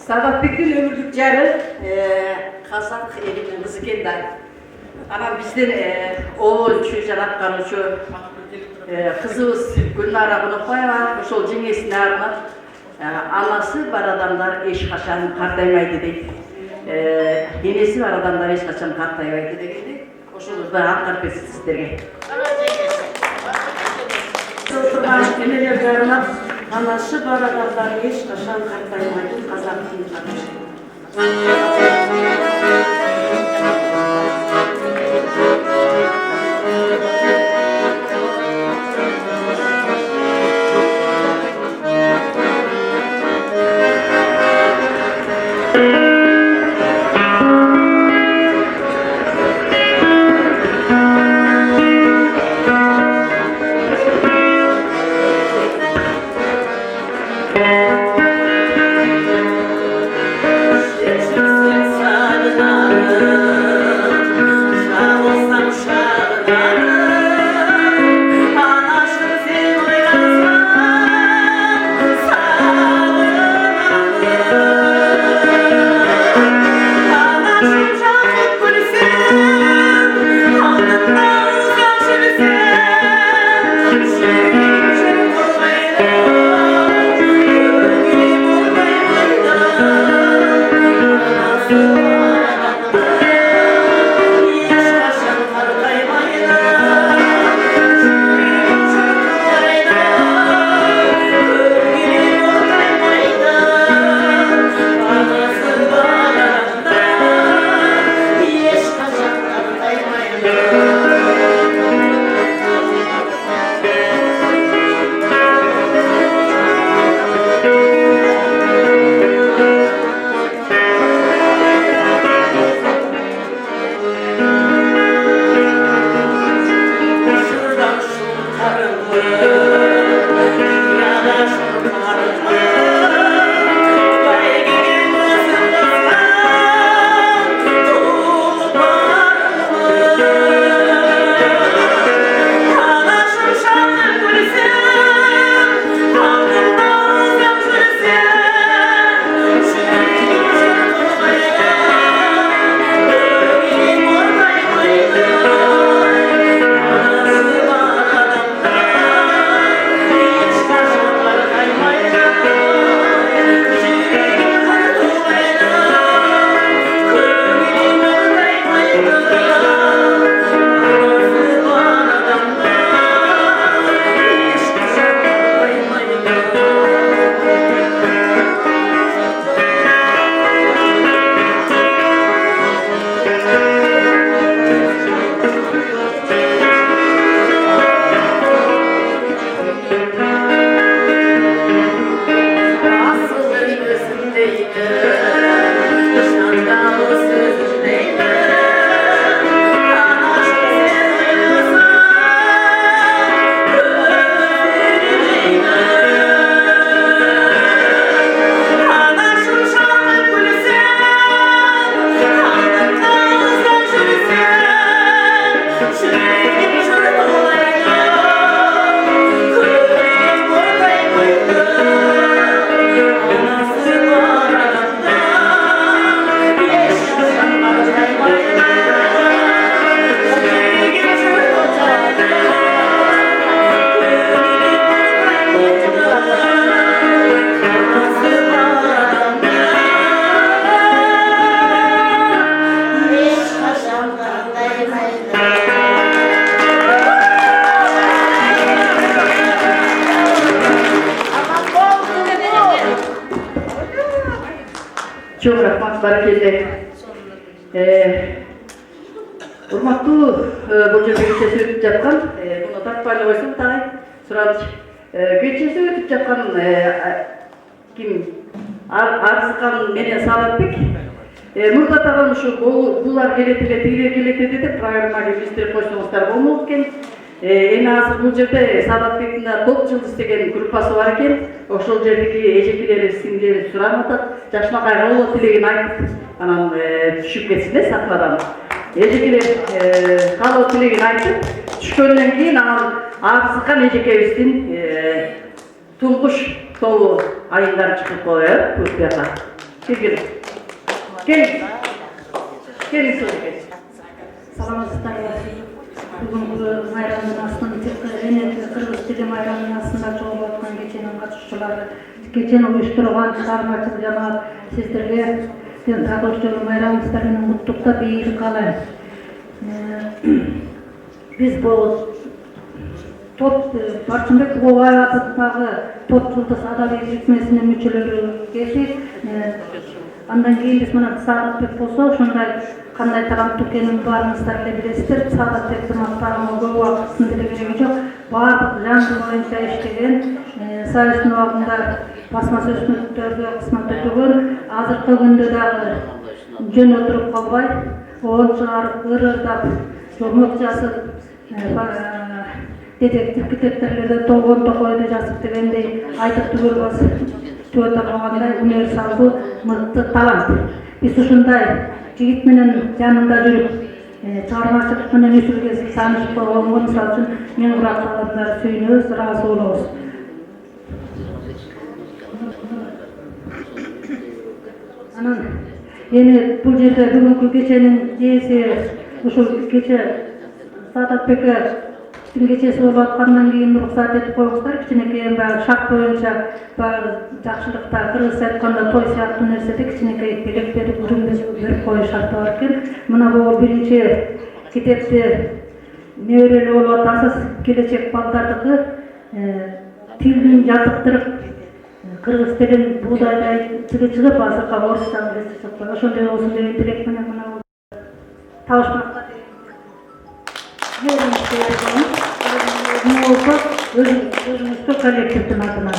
Sadatbek'in ömürlük jarı Kazak elinin kızı kendi. Ama bizden oğulçu, janatkanıcı kızımız Gülnara Bunukbayeva, ошол жеңесине арнап, анасы бар адамдар эч качан картаймайды дейт. Денеси бар адамдар эч качан картаймайды дегенде, ошолорду аткарып берсин сиздерге. Отырған энелерге арнап, анасы бар адамдар эч качан картаймайды казак тилин. Чоң рахмат, баракелде. Урматтуу бул жерде кечеси өтүп жаткан, муну тартпай эле койсом тагы сурабыз. Кечеси өтүп жаткан ким? Арзыкан менен Саадатбек. Мурда тагын ушу булар келет эле, тигилер келет эле деп программага киргизип койсоңуздар болмок экен. Эми азыр бул жерде Саадатбектин топ жылдыз деген группасы бар экен. Ошол жердеги эжекелери сиңдилери сурап атат. Жашмакай кабыл тилегин айтып, анан түшүп кетсин сахнадан. Эжекелер кабыл тилегин айтып, түшкөндөн кийин анан Арзыкан эжекебиздин туңгуш тобу айындары чыгып коёт Туркияга. Келгиле. Келин сөзгө. Саламатсыздарбы. Бүгүнкү майрамдын астында кыргыз тили майрамынын астында чогулуп аткан кеченин катышуучулары, кечен уюштурган чыгармачыл жамаат сиздерге Татарча майрамыңыздар менен куттуктап ийгилик каалайм. Биз бул топ Барчынбек Бугубаев атындагы топ жылдыз адабий бирикмесинин мүчөлөрү келип, андан кийин биз мына Саадатбек болсо, ошондой кандай таланттуу экенин баарыңыздар эле билесиздер. Саадатбектин мактаганга көп убактысын деле кереги жок. Баардык жаңы боюнча иштеген, Союздун убагында басма сөзмөктөргө кызмат өтөгөн, азыркы күндө дагы жөн отуруп калбай, оон чыгарып, ырырдап, жомок жазып, детектив китептерде Толгон Токойду жазып дегендей айтып түгө тарбагандай универсалдуу мыкты талант. Биз ушундай жигит менен жанында жүрүп, чыгармачылык менен үзүлгө таанышып койгонго мисалы үчүн мен курактарына сүйүнөбүз, ыраазы болобуз. Анан эми бул жерде бүгүнкү кеченин ээси ушул кече Саадатбекке кечеси болуп аткандан кийин уруксат этип коюңуздар. Кичинекей баягы шарт боюнча баягы жакшылыкта кыргызча айтканда той сыяктуу нерседе кичинекей белек берип берип коюш шарты бар экен. Мына бул биринчи китепти неберелүү болуп атасыз, келечек балдардыкы тилин жазыктырып, кыргыз тилин буудайдай тиги чыгып, азыркы орусча чыкты. Ошондой болсун деген тилек менен мына табышмакка өзүңүздү коллективдин атынан.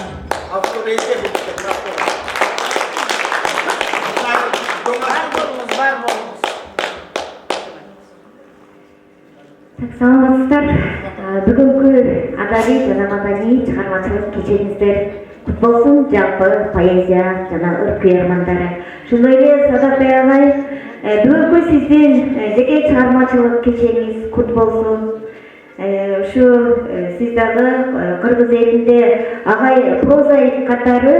Саламатсыздар. Бүгүнкү адабий жана маданий чыгармачылык кечеңиздер кут болсун. Жалпы поэзия жана ыр күйөрмандары. Ошондой эле Саадатбек агай, бүгүнкү сиздин жеке чыгармачылык кечеңиз кут болсун. Ушу сиз дагы кыргыз элинде агай прозаик катары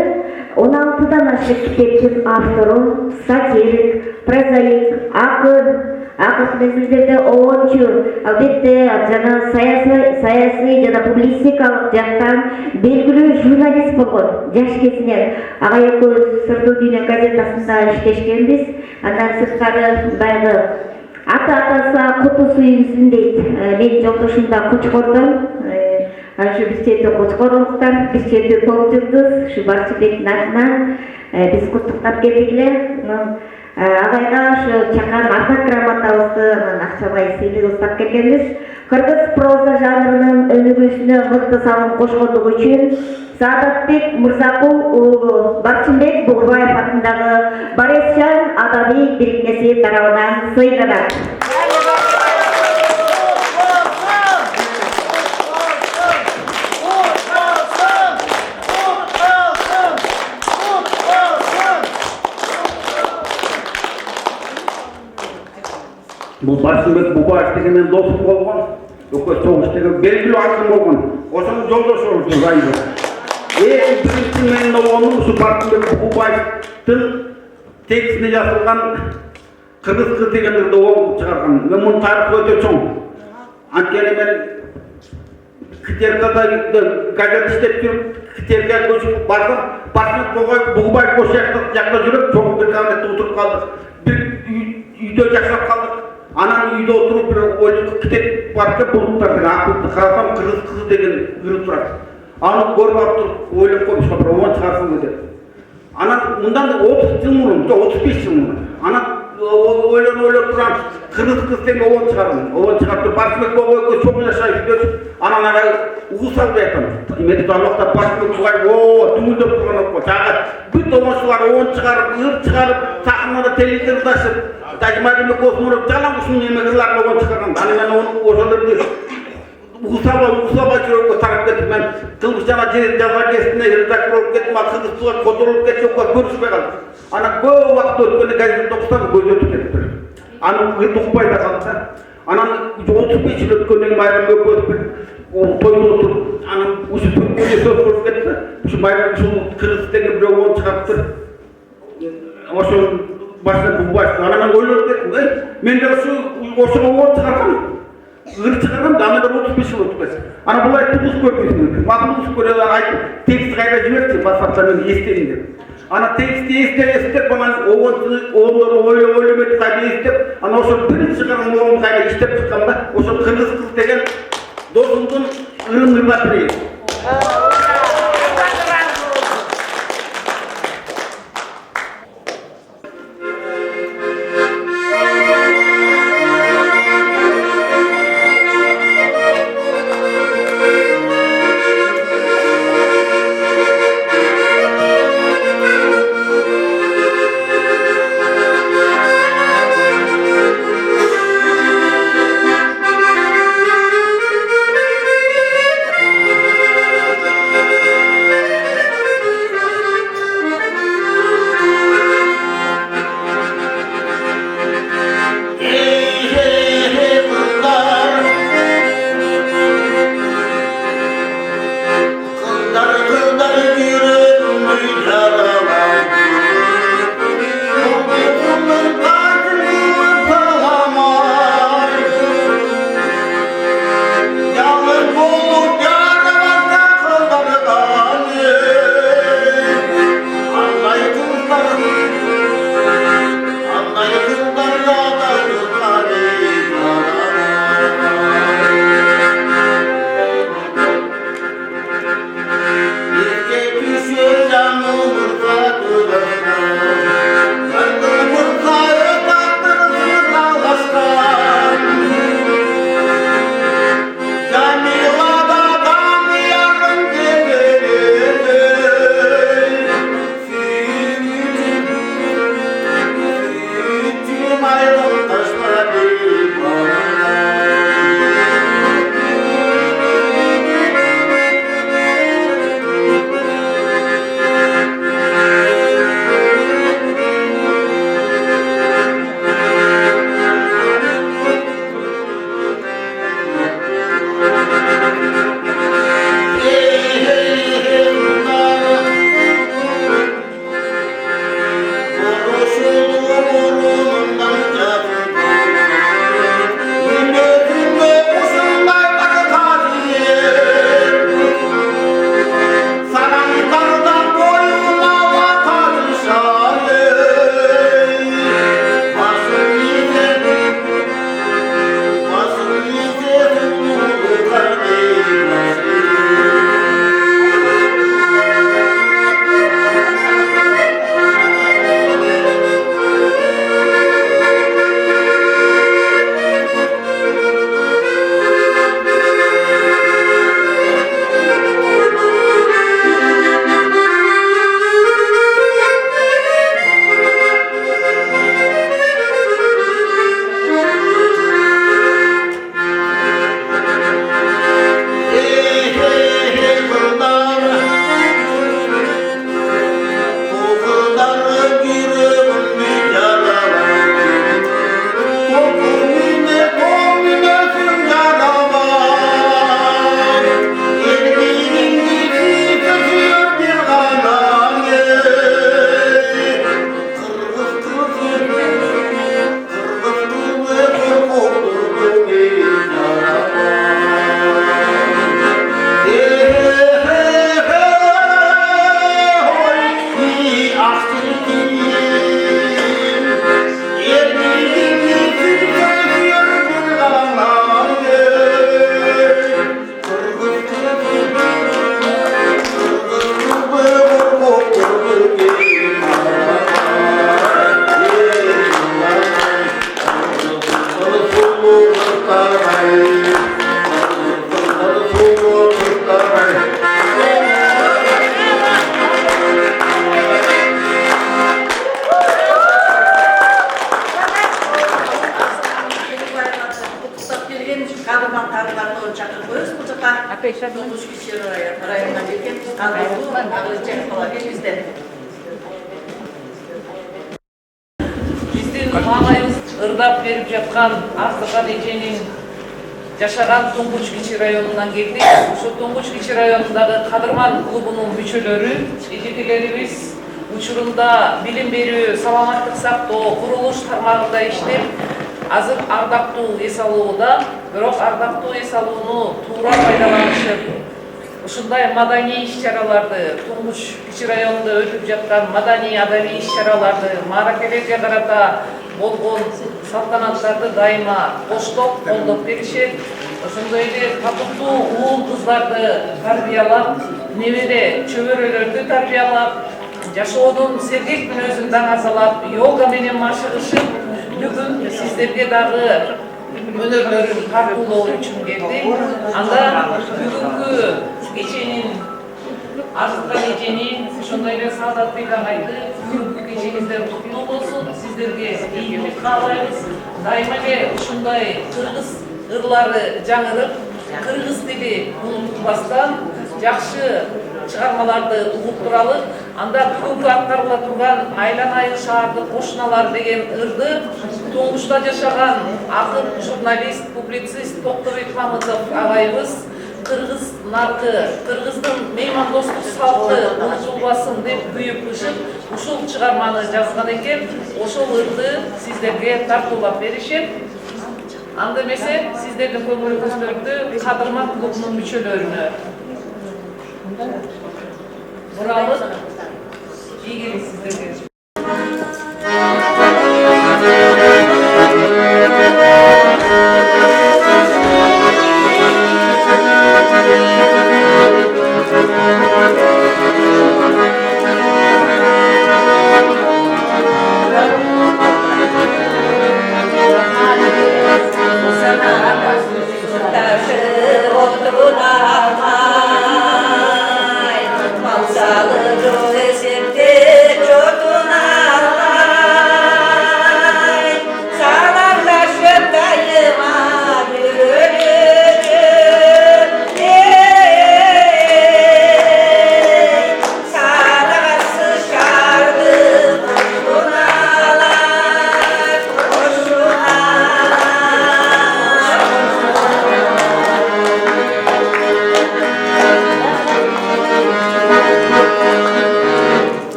16дан ашык китептин автору, сатирик, прозаик, акыркы мезгилдерде оончу, албетте жана саясий жана публицистикалык жактан белгилүү журналист болгон. Жаш кезинен агай экөөбүз Сырдуу Дүйнө газетасында иштешкенбиз. Андан сырткары баягы ата-атаса куту сүйүнсүн дейт. Мен жолдошум да Кочкордон. Ашы биз жерде Кочкорлуктар, биз жерде топ жылдыз, ушу Барчынбектин атынан биз куттуктап келдик эле. Агайга ушу чакан ардак грамотабызды акчабай сыйлык уктап келгенбиз. Кыргыз проза жанрынын өнүгүүсүнө мыкты салым кошкондугу үчүн Саадатбек Мырзакул уулу Барчынбек Бугубаев атындагы Баресчан адабий бирикмеси тарабынан сыйланат. Бул Барчынбек Бугубаев дегенмен досум болгон, экөөбүз чогуш деген белгилүү акын болгон. Ошонун жолдошубуз айбы. Биринчи менин обоным ушу Барчынбек Бугубаевдин текстине жазылган кыргыз кыз дегендерди оң чыгарган. Мен мунун тарыхы өтө чоң. Анткени мен Китеркада газет иштеп жүрүп, Китерге көчүп бардым. Барчынбек Бугубаев ошол жакта жүрүп, чоң бир кабинетте отуруп калдык. Бир үйдө жашап калдык. Анан үйдө отуруп бир ойлоп китеп бар деп булуктар деген акылды карасам кыргыз кызы деген үрүп турат. Аны көрүп туруп ойлоп коюшка бир оон чыгарсам деп. Ana bundan 30 yıl murun, 35 yıl murun. Ana oylap duran kırmızı kız sen oğlan çıkarın. Oğlan çıkartıp başlık boğuya çok yaşayıp gidiyorsun. Anana uğusal da yapın. İmedi darlıkta başlık çıkarıp tümüldep duran okma. Çağa bütün oğlançılar oğlan çıkarıp, ırt çıkarıp, takımlarda televizyon taşıp, Tacımadımda kosmurup, jalan kuşun yemeklerle oğlan çıkarın. Anından onu oğlanlar değil. Usaba çürük taraf getirdim ben. Kılmış jana jaza kesine redaktor olup kettim. Kızı suğa kotorulup kettim. Görüşüme kaldım. Ana bu vakit ötkende gazetin 90 gözü ötüp kettim. Ana dokupayda kaldı. Ana 35 yıl ötkenden bayram yok ötüp toyunu oturup. Ana uçu Türkiye'ye söz konusu ketti. Şu bayram şu Kırgızistan'da bir oğlan çıkarttı. Oşun başına bu başına. Ana ben öyle ötüp kettim. Men de şu oşun oğlan çıkarttım. Çıkarım damada 35 yıl ötmez. Ana bulay tuğuz görmüyorsun. Makbuz görüyorlar ayıp. Tekst kayda jibersin basaplarının isteyin деп. Ana teksti istep bana oğulları oylamet kayda istep. Ana oşun birinci çıkarım oğlum kayda istep çıkkamda. Oşun kırgız kız degen dosumdun ırın-ırlap bireyim. Tunguç Kişi rayonuna gelген bizden. Биздин маңайыбыз ырдап берип жаткан Артыкан эженин жашаган Туңгуч Кичи районунан келдик. Ошо Туңгуч Кичи районундагы Кадырман клубунун мүчөлөрү, эжекелерибиз учурунда билим берүү, саламаттык сактоо, курулуш тармагында иштеп, азыр ардактуу эс алууда, бирок ардактуу эс алууну туура пайдаланышып, ушундай маданий иш-чараларды, Туңгуч Кичи районунда өтүп жаткан маданий адабий иш-чараларды, мааракелерге карата болгон салтанаттарды дайыма коштоп, колдоп беришет. Ошондой эле татыктуу уул кыздарды тарбиялап, небере чөбөрөлөрдү тарбиялап, жашоонун сергек мүнөзүн даңазалап, йога менен машыгышып, бүгүн сиздерге дагы өнөрлөрүн тартуулоо үчүн келдик. Анда бүгүнкү кеченин Артыкан эжени, ошондой эле Саадатбек агайды бүгүнкү кечеңиздер куттуу болсун. Сиздерге ийгилик каалайбыз. Дайыма эле ушундай кыргыз ырлары жаңырып, кыргыз тили унутулбастан жакшы чыгармаларды угуп туралы. Анда бүгүнкү аткарыла турган Айлан айыл шаарды кошуналар деген ырды Туңгучта жашаган акын, журналист, публицист Токтобек Мамытов агайыбыз кыргыз наркы, кыргыздын меймандостук салты унутулбасын деп күйүп-пышып ушул чыгарманы жазган экен. Ошол ырды сиздерге тартуулап беришет. Анда эмесе сиздердин көңүлүңүздөрдү Кадырман клубунун мүчөлөрүнө буралып, ийгилик сиздерге.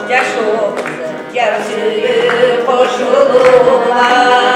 Yaşo, yarısı koşulurlar.